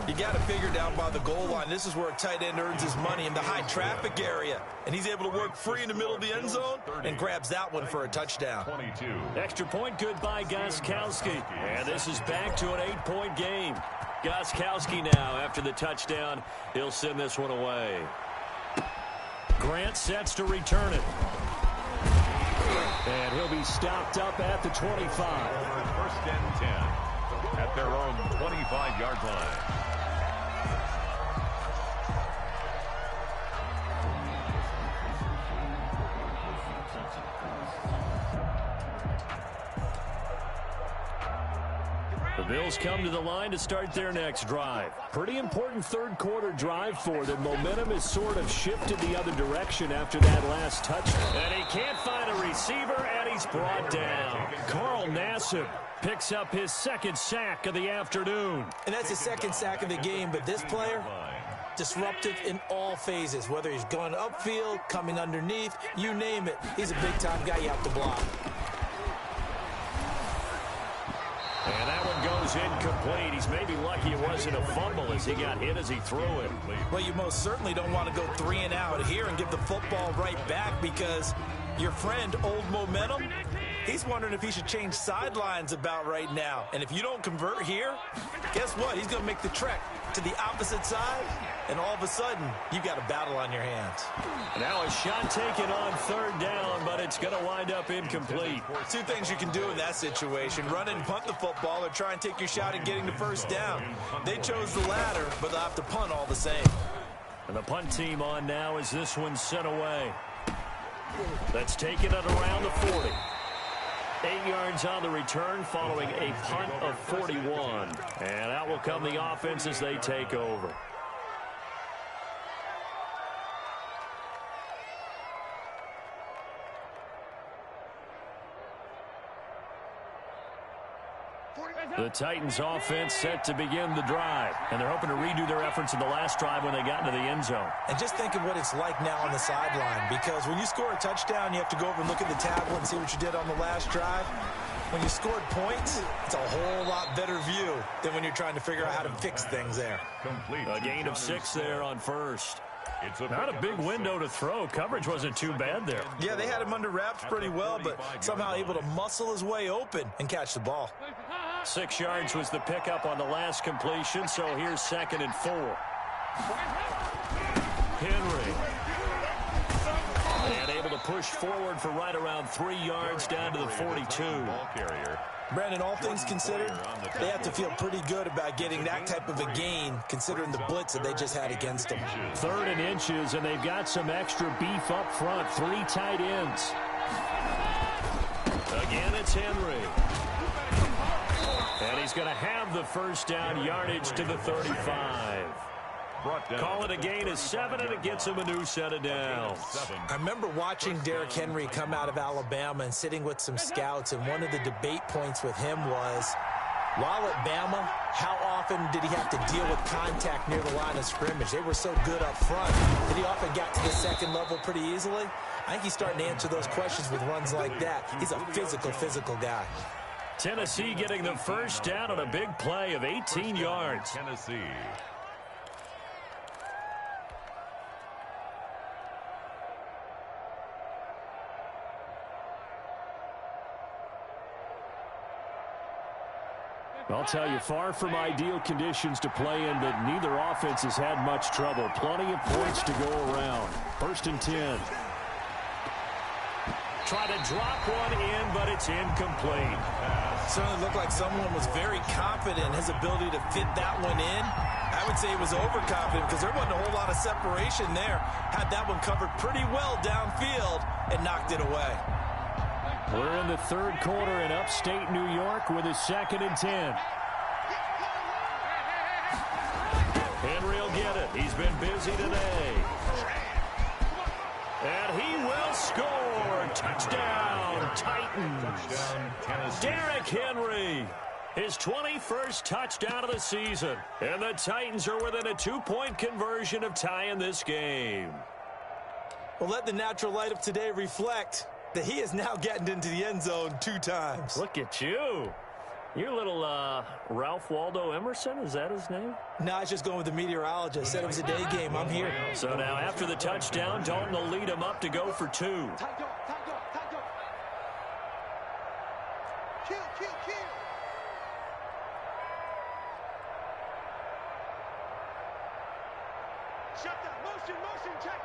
You got to figure down by the goal line. This is where a tight end earns his money in the high traffic area. And he's able to work free in the middle of the end zone and grabs that one for a touchdown. Extra point good by Gostkowski. And this is back to an 8-point game. Gostkowski now, after the touchdown, he'll send this one away. Grant sets to return it. And he'll be stopped up at the 25. 1st and 10 at their own 25-yard line. The Bills come to the line to start their next drive. Pretty important 3rd quarter drive for them. Momentum has sort of shifted the other direction after that last touchdown. And he can't find a receiver, and he's brought down. Carl Nassib picks up his 2nd sack of the afternoon. And that's his 2nd sack of the game, but this player, disruptive in all phases, whether he's going upfield, coming underneath, you name it. He's a big-time guy you have to block. And that one goes incomplete. He's maybe lucky it wasn't a fumble as he got hit as he threw it. Well, you most certainly don't want to go 3 and out here and give the football right back because your friend, Old Momentum, he's wondering if he should change sidelines about right now. And if you don't convert here, guess what? He's going to make the trek to the opposite side, and all of a sudden, you've got a battle on your hands. Now a shot taken on 3rd down, but it's going to wind up incomplete. 2 things you can do in that situation: run and punt the football or try and take your shot at getting the 1st down. They chose the latter, but they'll have to punt all the same. And the punt team on now as this one's sent away. That's taken at around the 40. 8 yards on the return following a punt of 41. And out will come the offense as they take over. The Titans offense set to begin the drive. And they're hoping to redo their efforts in the last drive when they got into the end zone. And just think of what it's like now on the sideline, because when you score a touchdown, you have to go over and look at the tablet and see what you did on the last drive. When you scored points, it's a whole lot better view than when you're trying to figure out how to fix things there. A gain of 6 there on 1st. Not a big window to throw. Coverage wasn't too bad there. Yeah, they had him under wraps pretty well, but somehow able to muscle his way open and catch the ball. 6 yards was the pickup on the last completion, so here's 2nd and 4. Henry. And able to push forward for right around 3 yards down to the 42. Brandon, all things considered, they have to feel pretty good about getting that type of a gain, considering the blitz that they just had against them. 3rd and inches, and they've got some extra beef up front. 3 tight ends. Again, it's Henry. And he's going to have the 1st down, yardage to the 35. Call it a gain of 7, and it gets him a new set of downs. I remember watching Derrick Henry come out of Alabama and sitting with some scouts, and one of the debate points with him was, While at Bama, how often did he have to deal with contact near the line of scrimmage? They were so good up front that he often got to the second level pretty easily. I think he's starting to answer those questions with runs like that. He's a physical guy. Tennessee getting the first down on a big play of 18 yards. Tennessee. I'll tell you, far from ideal conditions to play in, but neither offense has had much trouble. Plenty of points to go around. 1st and 10. Try to drop one in, but it's incomplete. Certainly looked like someone was very confident in his ability to fit that one in. I would say he was overconfident because there wasn't a whole lot of separation there. Had that one covered pretty well downfield and knocked it away. We're in the third quarter in upstate New York with a 2nd and 10. Henry will get it. He's been busy today. And he will score. Touchdown, Titans. Derrick Henry. His 21st touchdown of the season. And the Titans are within a 2-point conversion of tying this game. Well, let the natural light of today reflect that he is now getting into the end zone 2 times. Look at you. You're little Ralph Waldo Emerson, is that his name? No, I was just going with the meteorologist. Said it was a day game. I'm here. So now after the touchdown, Dalton will lead him up to go for 2. Shut that. Motion. Check.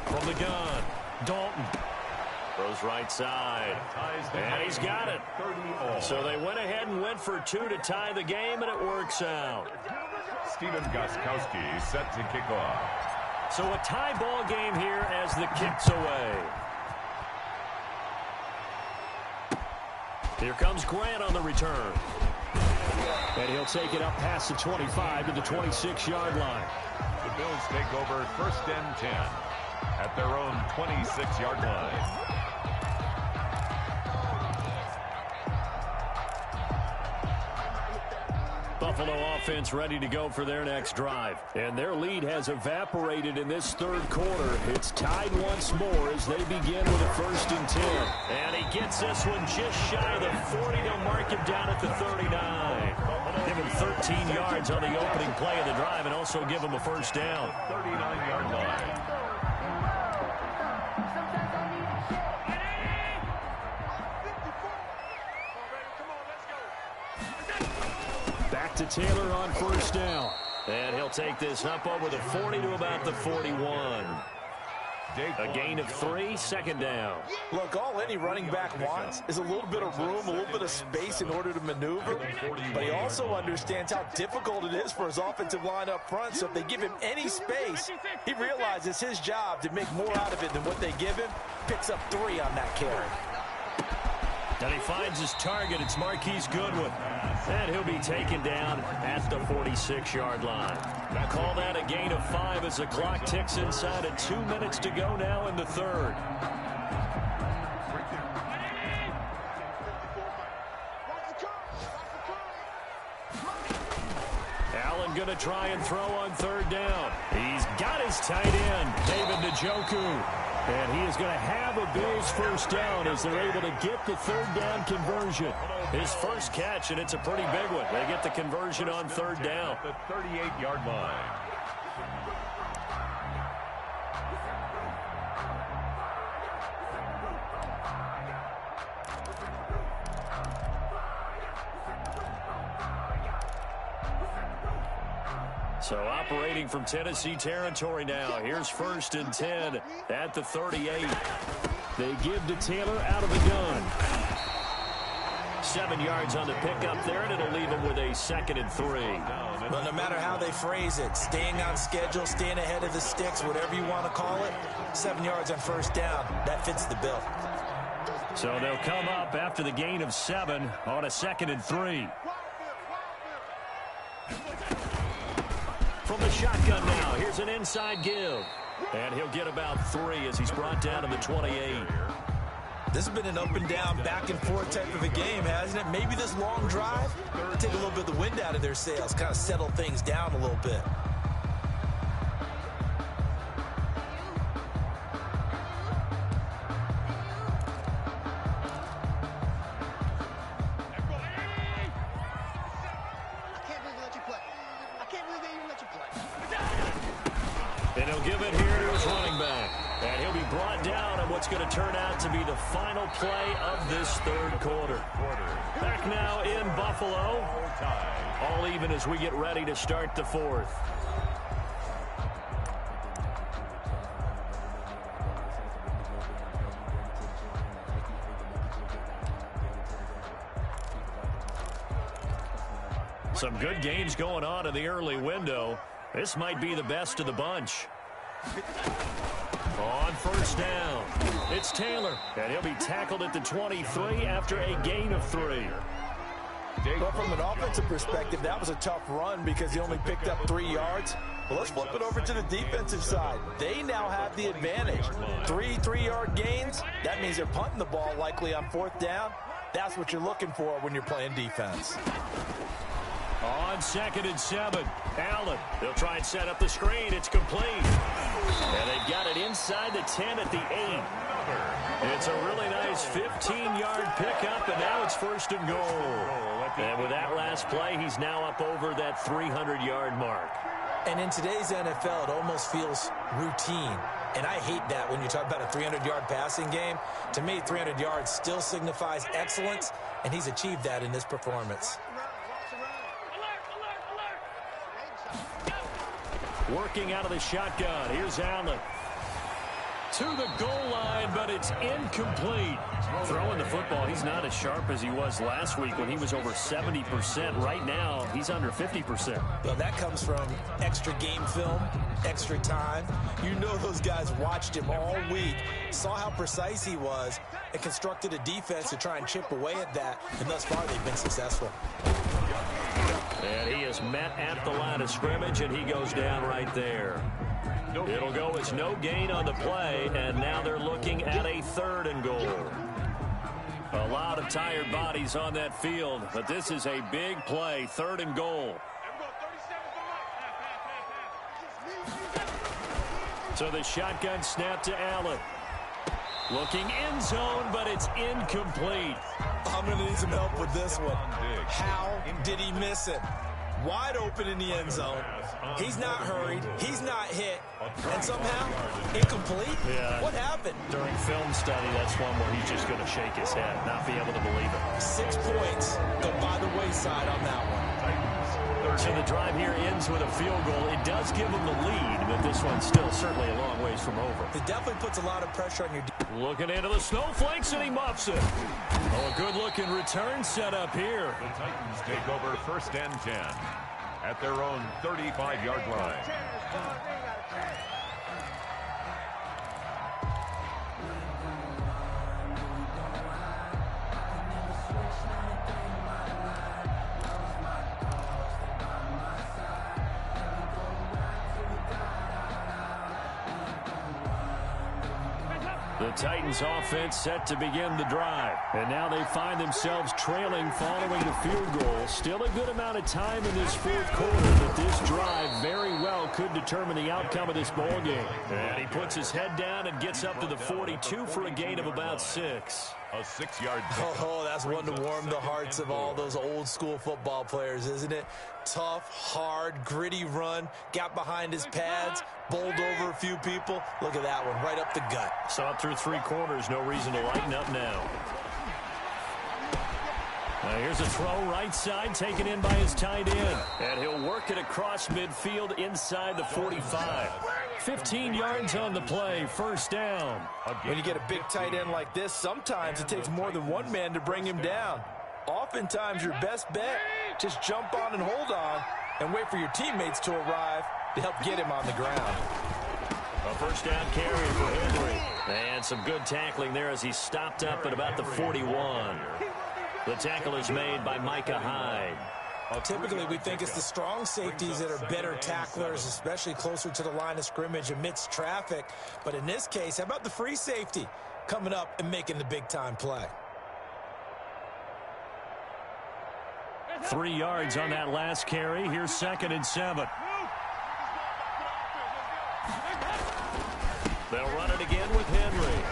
From the gun, Dalton. Throws right side. And he's got it. So they went ahead and went for 2 to tie the game, and it works out. Steven Gostkowski set to kick off. So a tie ball game here as the kick's away. Here comes Grant on the return. And he'll take it up past the 25 to the 26-yard line. The Bills take over 1st and 10 at their own 26-yard line. Buffalo offense ready to go for their next drive. And their lead has evaporated in this third quarter. It's tied once more as they begin with a 1st and 10. And he gets this one just shy of the 40. They'll mark him down at the 39. Give him 13 yards on the opening play of the drive and also give him a 1st down. 39-yard line. Back to Taylor on 1st down. And he'll take this up over the 40 to about the 41. A gain of 3, 2nd down. Look, all any running back wants is a little bit of room, a little bit of space in order to maneuver. But he also understands how difficult it is for his offensive line up front. So if they give him any space, he realizes his job to make more out of it than what they give him. Picks up 3 on that carry. And he finds his target. It's Marquise Goodwin. And he'll be taken down at the 46-yard line. Call that a gain of 5 as the clock ticks inside of 2 minutes to go now in the third. Allen going to try and throw on 3rd down. He's got his tight end, David Njoku. And he is going to have a Bills 1st down as they're able to get the 3rd down conversion. His first catch, and it's a pretty big one. They get the conversion on 3rd down. The 38-yard line. So operating from Tennessee territory now. Here's 1st and 10 at the 38. They give to Taylor out of the gun. 7 yards on the pickup there, and it'll leave him with a 2nd and 3. But no matter how they phrase it, staying on schedule, staying ahead of the sticks, whatever you want to call it, 7 yards on 1st down, that fits the bill. So they'll come up after the gain of 7 on a 2nd and 3. From the shotgun now, here's an inside give. And he'll get about 3 as he's brought down to the 28. This has been an up-and-down, back-and-forth type of a game, hasn't it? Maybe this long drive will take a little bit of the wind out of their sails, kind of settle things down a little bit. And he'll give it here to his running back. And he'll be brought down on what's going to turn out to be the final play of this third quarter. Back now in Buffalo. All even as we get ready to start the fourth. Some good games going on in the early window. This might be the best of the bunch. On first down, it's Taylor, and he'll be tackled at the 23 after a gain of 3. Well, from an offensive perspective, that was a tough run because he only picked up 3 yards. Well, let's flip it over to the defensive side. They now have the advantage. 3 3-yard gains. That means they're punting the ball likely on fourth down. That's what you're looking for when you're playing defense. On 2nd and 7, Allen. They'll try and set up the screen. It's complete. And they've got it inside the 10 at the 8. It's a really nice 15-yard pickup, and now it's first and goal. And with that last play, he's now up over that 300-yard mark. And in today's NFL, it almost feels routine. And I hate that when you talk about a 300-yard passing game. To me, 300 yards still signifies excellence, and he's achieved that in this performance. Working out of the shotgun. Here's Allen. To the goal line, but it's incomplete. Throwing the football, he's not as sharp as he was last week when he was over 70%. Right now, he's under 50%. Well, that comes from extra game film, extra time. You know those guys watched him all week, saw how precise he was, and constructed a defense to try and chip away at that. And thus far, they've been successful. And he is met at the line of scrimmage, and he goes down right there. It'll go as no gain on the play, and now they're looking at a 3rd and goal. A lot of tired bodies on that field, but this is a big play, 3rd and goal. So the shotgun snap to Allen. Looking end zone, but it's incomplete. I'm going to need some help with this one. How did he miss it? Wide open in the end zone. He's not hurried. He's not hit. And somehow, incomplete? Yeah. What happened? During film study, that's one where he's just going to shake his head, not be able to believe it. 6 points go by the wayside on that one. So the drive here ends with a field goal. It does give them the lead, but this one's still certainly a long ways from over. It definitely puts a lot of pressure on your Looking into the snowflakes, and he muffs it. Oh, a good-looking return set up here. The Titans take over 1st and 10 at their own 35-yard line. The Titans offense set to begin the drive. And now they find themselves trailing following the field goal. Still a good amount of time in this 4th quarter, but this drive very well could determine the outcome of this ball game. And he puts his head down and gets up to the 42 for a gain of about 6. A 6-yard Oh, that's one to warm the hearts of all those old-school football players, isn't it? Tough, hard, gritty run, got behind his pads, bowled over a few people. Look at that one, right up the gut. Saw it through 3 quarters, no reason to lighten up now. Now here's a throw right side, taken in by his tight end. And he'll work it across midfield inside the 45. 15 yards on the play, 1st down. When you get a big tight end like this, sometimes it takes more than one man to bring him down. Oftentimes, your best bet, just jump on and hold on and wait for your teammates to arrive to help get him on the ground. A 1st down carry for Henry. And some good tackling there as he stopped up at about the 41. The tackle is made by Micah Hyde. Typically, we think it's the strong safeties that are better tacklers, especially closer to the line of scrimmage amidst traffic. But in this case, how about the free safety? coming up and making the big-time play. 3 yards on that last carry. Here's 2nd and 7. They'll run it again with Henry.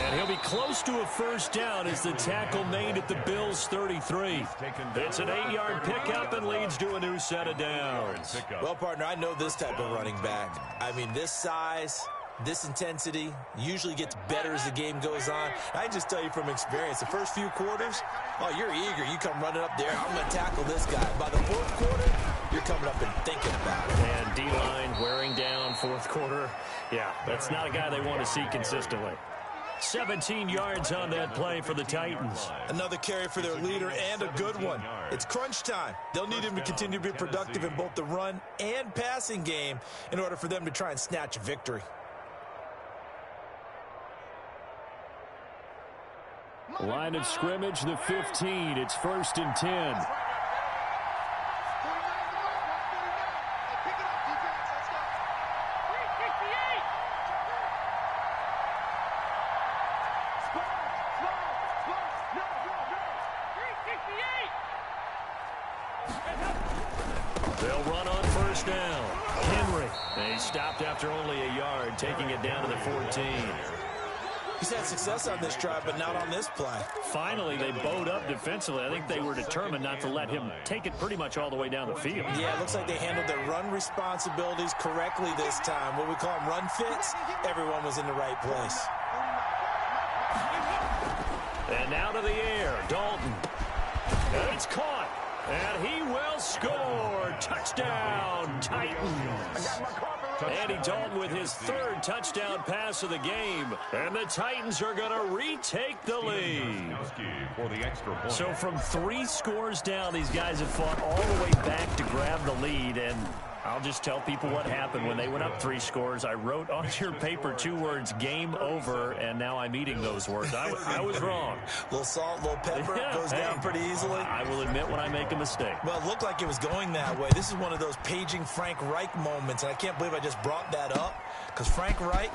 And he'll be close to a first down as the tackle made at the Bills' 33. It's an 8-yard pickup and leads to a new set of downs. Well, partner, I know this type of running back. I mean, this size, this intensity usually gets better as the game goes on. I just tell you from experience, the first few quarters, oh, you're eager. You come running up there, I'm going to tackle this guy. By the fourth quarter, you're coming up and thinking about it. And D-line wearing down fourth quarter. Yeah, that's not a guy they want to see consistently. 17 yards on that play for the Titans. Another carry for their leader and a good one. It's crunch time. They'll need him to continue to be productive in both the run and passing game in order for them to try and snatch a victory. Line of scrimmage, the 15. It's 1st and 10. They'll run on first down. Henry. They stopped after only a yard, taking it down to the 14. He's had success on this drive, but not on this play. Finally, they bowed up defensively. I think they were determined not to let him take it pretty much all the way down the field. Yeah, it looks like they handled their run responsibilities correctly this time. What we call them run fits, everyone was in the right place. And now to the air, Dalton. And it's caught. And he will score. Touchdown, Titans. Andy Dalton with his 3rd touchdown pass of the game. And the Titans are going to retake the lead. So from 3 scores down, these guys have fought all the way back to grab the lead. And I'll just tell people what happened when they went up 3 scores. I wrote on your paper 2 words, game over, and now I'm eating those words. I was wrong. A little salt, a little pepper, goes down pretty easily. I will admit when I make a mistake. Well, it looked like it was going that way. This is one of those paging Frank Reich moments, and I can't believe I just brought that up, because Frank Reich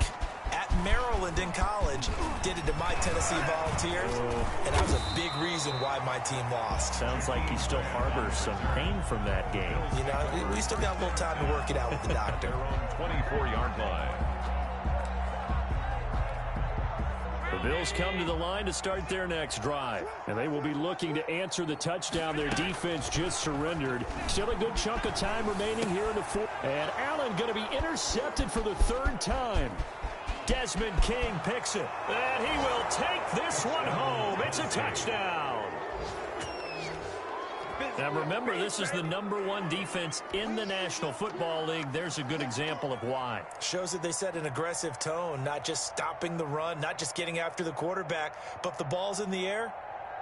at Maryland in college did it to my Tennessee Volunteers, and that was a big reason why my team lost. Sounds like he still harbors some pain from that game. You know, we still got a little time to work it out with the doctor. Their own 24-yard line. The Bills come to the line to start their next drive, and they will be looking to answer the touchdown their defense just surrendered. Still a good chunk of time remaining here in the fourth. And Allen going to be intercepted for the 3rd time. Desmond King picks it, and he will take this one home. It's a touchdown. Now remember, this is the #1 defense in the National Football League. There's a good example of why. Shows that they set an aggressive tone, not just stopping the run, not just getting after the quarterback, but if the ball's in the air,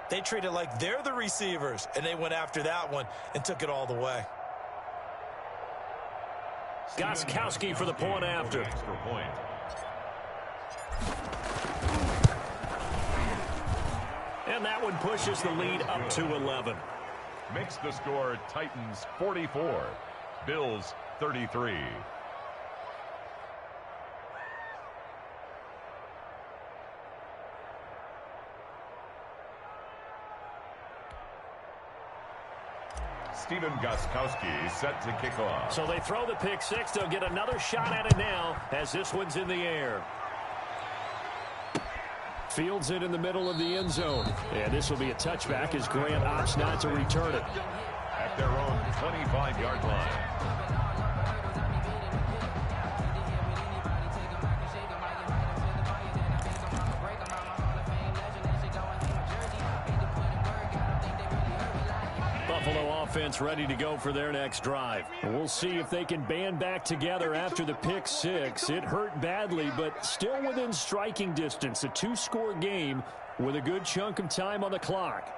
they treat it like they're the receivers, and they went after that one and took it all the way. Gostkowski for the point after. Extra point. And that one pushes the lead up to 11. Makes the score Titans 44, Bills 33. Stephen Gostkowski set to kick off. So they throw the pick 6. They'll get another shot at it now as this one's in the air. Fields it in the middle of the end zone. And this will be a touchback as Grant opts not to return it. At their own 25-yard line. Buffalo offense ready to go for their next drive. We'll see if they can band back together after the pick 6. It hurt badly, but still within striking distance. A 2-score game with a good chunk of time on the clock.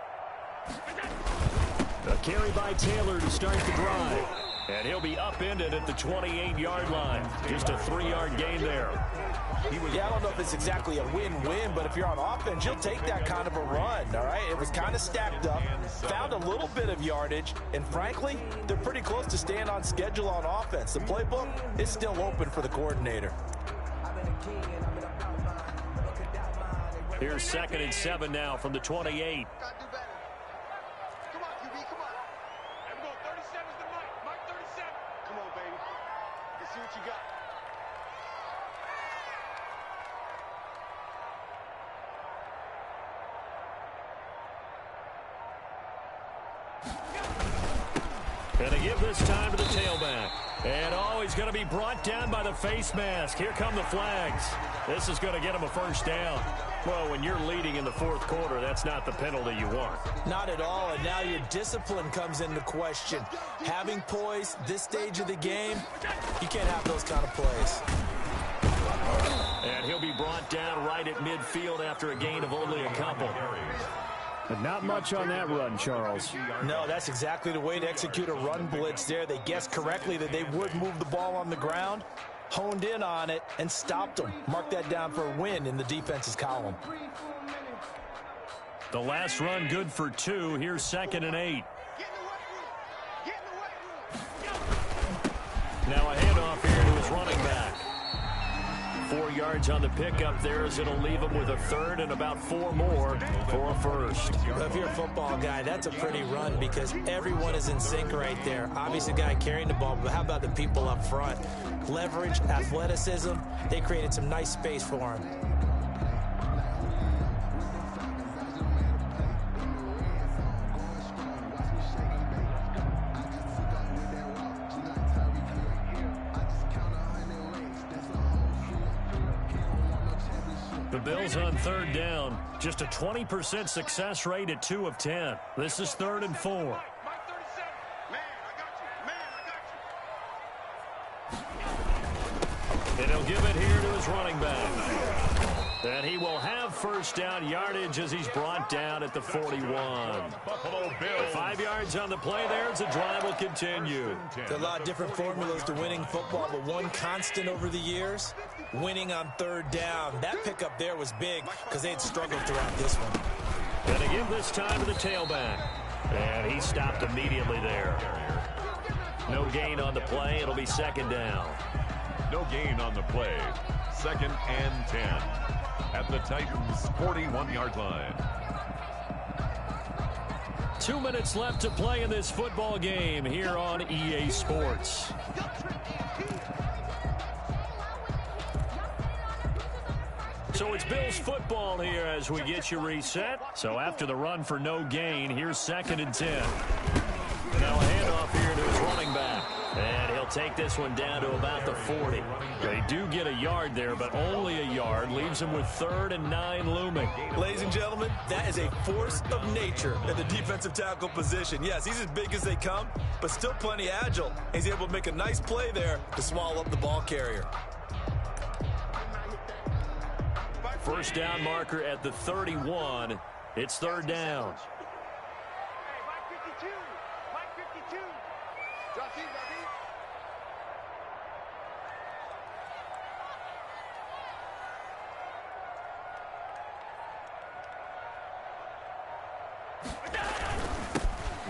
A carry by Taylor to start the drive. And he'll be upended at the 28-yard line. Just a 3-yard gain there. Yeah, I don't know if it's exactly a win-win, but if you're on offense, you'll take that kind of a run, all right? It was kind of stacked up, found a little bit of yardage, and frankly, they're pretty close to staying on schedule on offense. The playbook is still open for the coordinator. Here's 2nd and 7 now from the 28. Going to give this time to the tailback. And, he's going to be brought down by the face mask. Here come the flags. This is going to get him a first down. Well, when you're leading in the 4th quarter, that's not the penalty you want. Not at all, and now your discipline comes into question. Having poise this stage of the game, you can't have those kind of plays. And he'll be brought down right at midfield after a gain of only a couple. But not much on that run, Charles. No, that's exactly the way to execute a run blitz there. They guessed correctly that they would move the ball on the ground, honed in on it, and stopped them. Mark that down for a win in the defense's column. The last run good for 2. Here's 2nd and 8. Now a handoff here to his running back. 4 yards on the pickup there as it'll leave him with a 3rd and about 4 more for a first. Well, if you're a football guy, that's a pretty run because everyone is in sync right there. Obviously, the guy carrying the ball, but how about the people up front? Leverage, athleticism, they created some nice space for him. The Bills on 3rd down. Just a 20% success rate at 2 of 10. This is 3rd and 4. And he'll give it here to his running back. And he will have first down yardage as he's brought down at the 41. 5 yards on the play there as the drive will continue. There's a lot of different formulas to winning football, but one constant over the years, winning on 3rd down. That pickup there was big because they had struggled throughout this one. And to give this time to the tailback. And he stopped immediately there. No gain on the play. It'll be 2nd down. No gain on the play. 2nd and 10 at the Titans' 41-yard line. 2 minutes left to play in this football game here on EA Sports. So it's Bills football here as we get you reset. So after the run for no gain, here's 2nd and 10. Now a handoff here to his running back. And he'll take this one down to about the 40. They do get a yard there, but only a yard. Leaves him with 3rd and 9 looming. Ladies and gentlemen, that is a force of nature in the defensive tackle position. Yes, he's as big as they come, but still plenty agile. He's able to make a nice play there to swallow up the ball carrier. First down marker at the 31. It's 3rd down.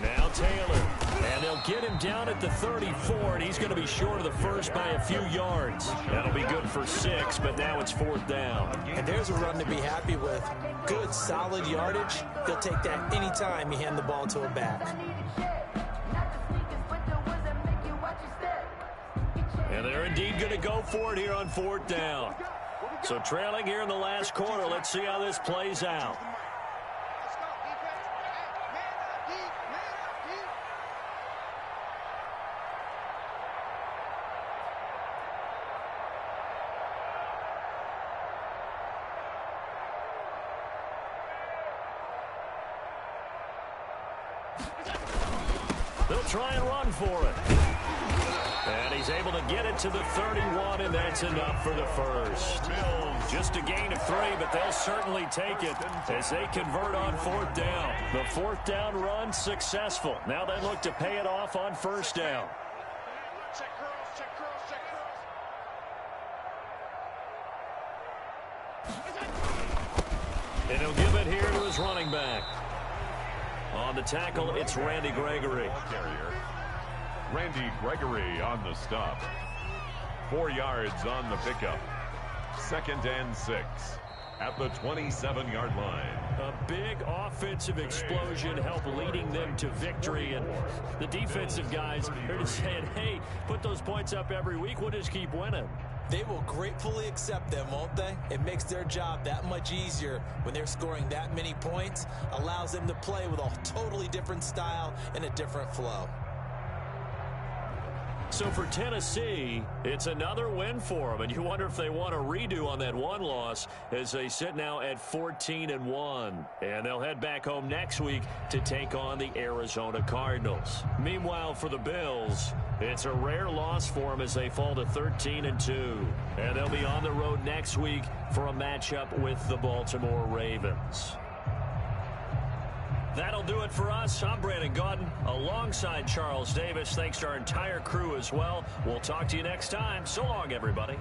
Now Taylor. And they'll get him down at the 34, and he's going to be short of the first by a few yards. That'll be good for 6, but now it's 4th down. And there's a run to be happy with. Good, solid yardage. They'll take that anytime you hand the ball to a back. And they're indeed going to go for it here on 4th down. So trailing here in the last quarter. Let's see how this plays out. They'll try and run for it. And he's able to get it to the 31, and that's enough for the first. Just a gain of 3, but they'll certainly take it as they convert on 4th down. The 4th down run successful. Now they look to pay it off on 1st down. And he'll give it here to his running back. On the tackle, it's Randy Gregory. Randy Gregory on the stop. 4 yards on the pickup. 2nd and 6. at the 27-yard line. A big offensive explosion helped leading them to victory. And the defensive guys are just saying, hey, put those points up every week. We'll just keep winning. They will gratefully accept them, won't they? It makes their job that much easier when they're scoring that many points. Allows them to play with a totally different style and a different flow. So for Tennessee, it's another win for them, and you wonder if they want a redo on that one loss as they sit now at 14-1. And they'll head back home next week to take on the Arizona Cardinals. Meanwhile, for the Bills, it's a rare loss for them as they fall to 13-2. And they'll be on the road next week for a matchup with the Baltimore Ravens. That'll do it for us. I'm Brandon Gaudin alongside Charles Davis. Thanks to our entire crew as well. We'll talk to you next time. So long, everybody.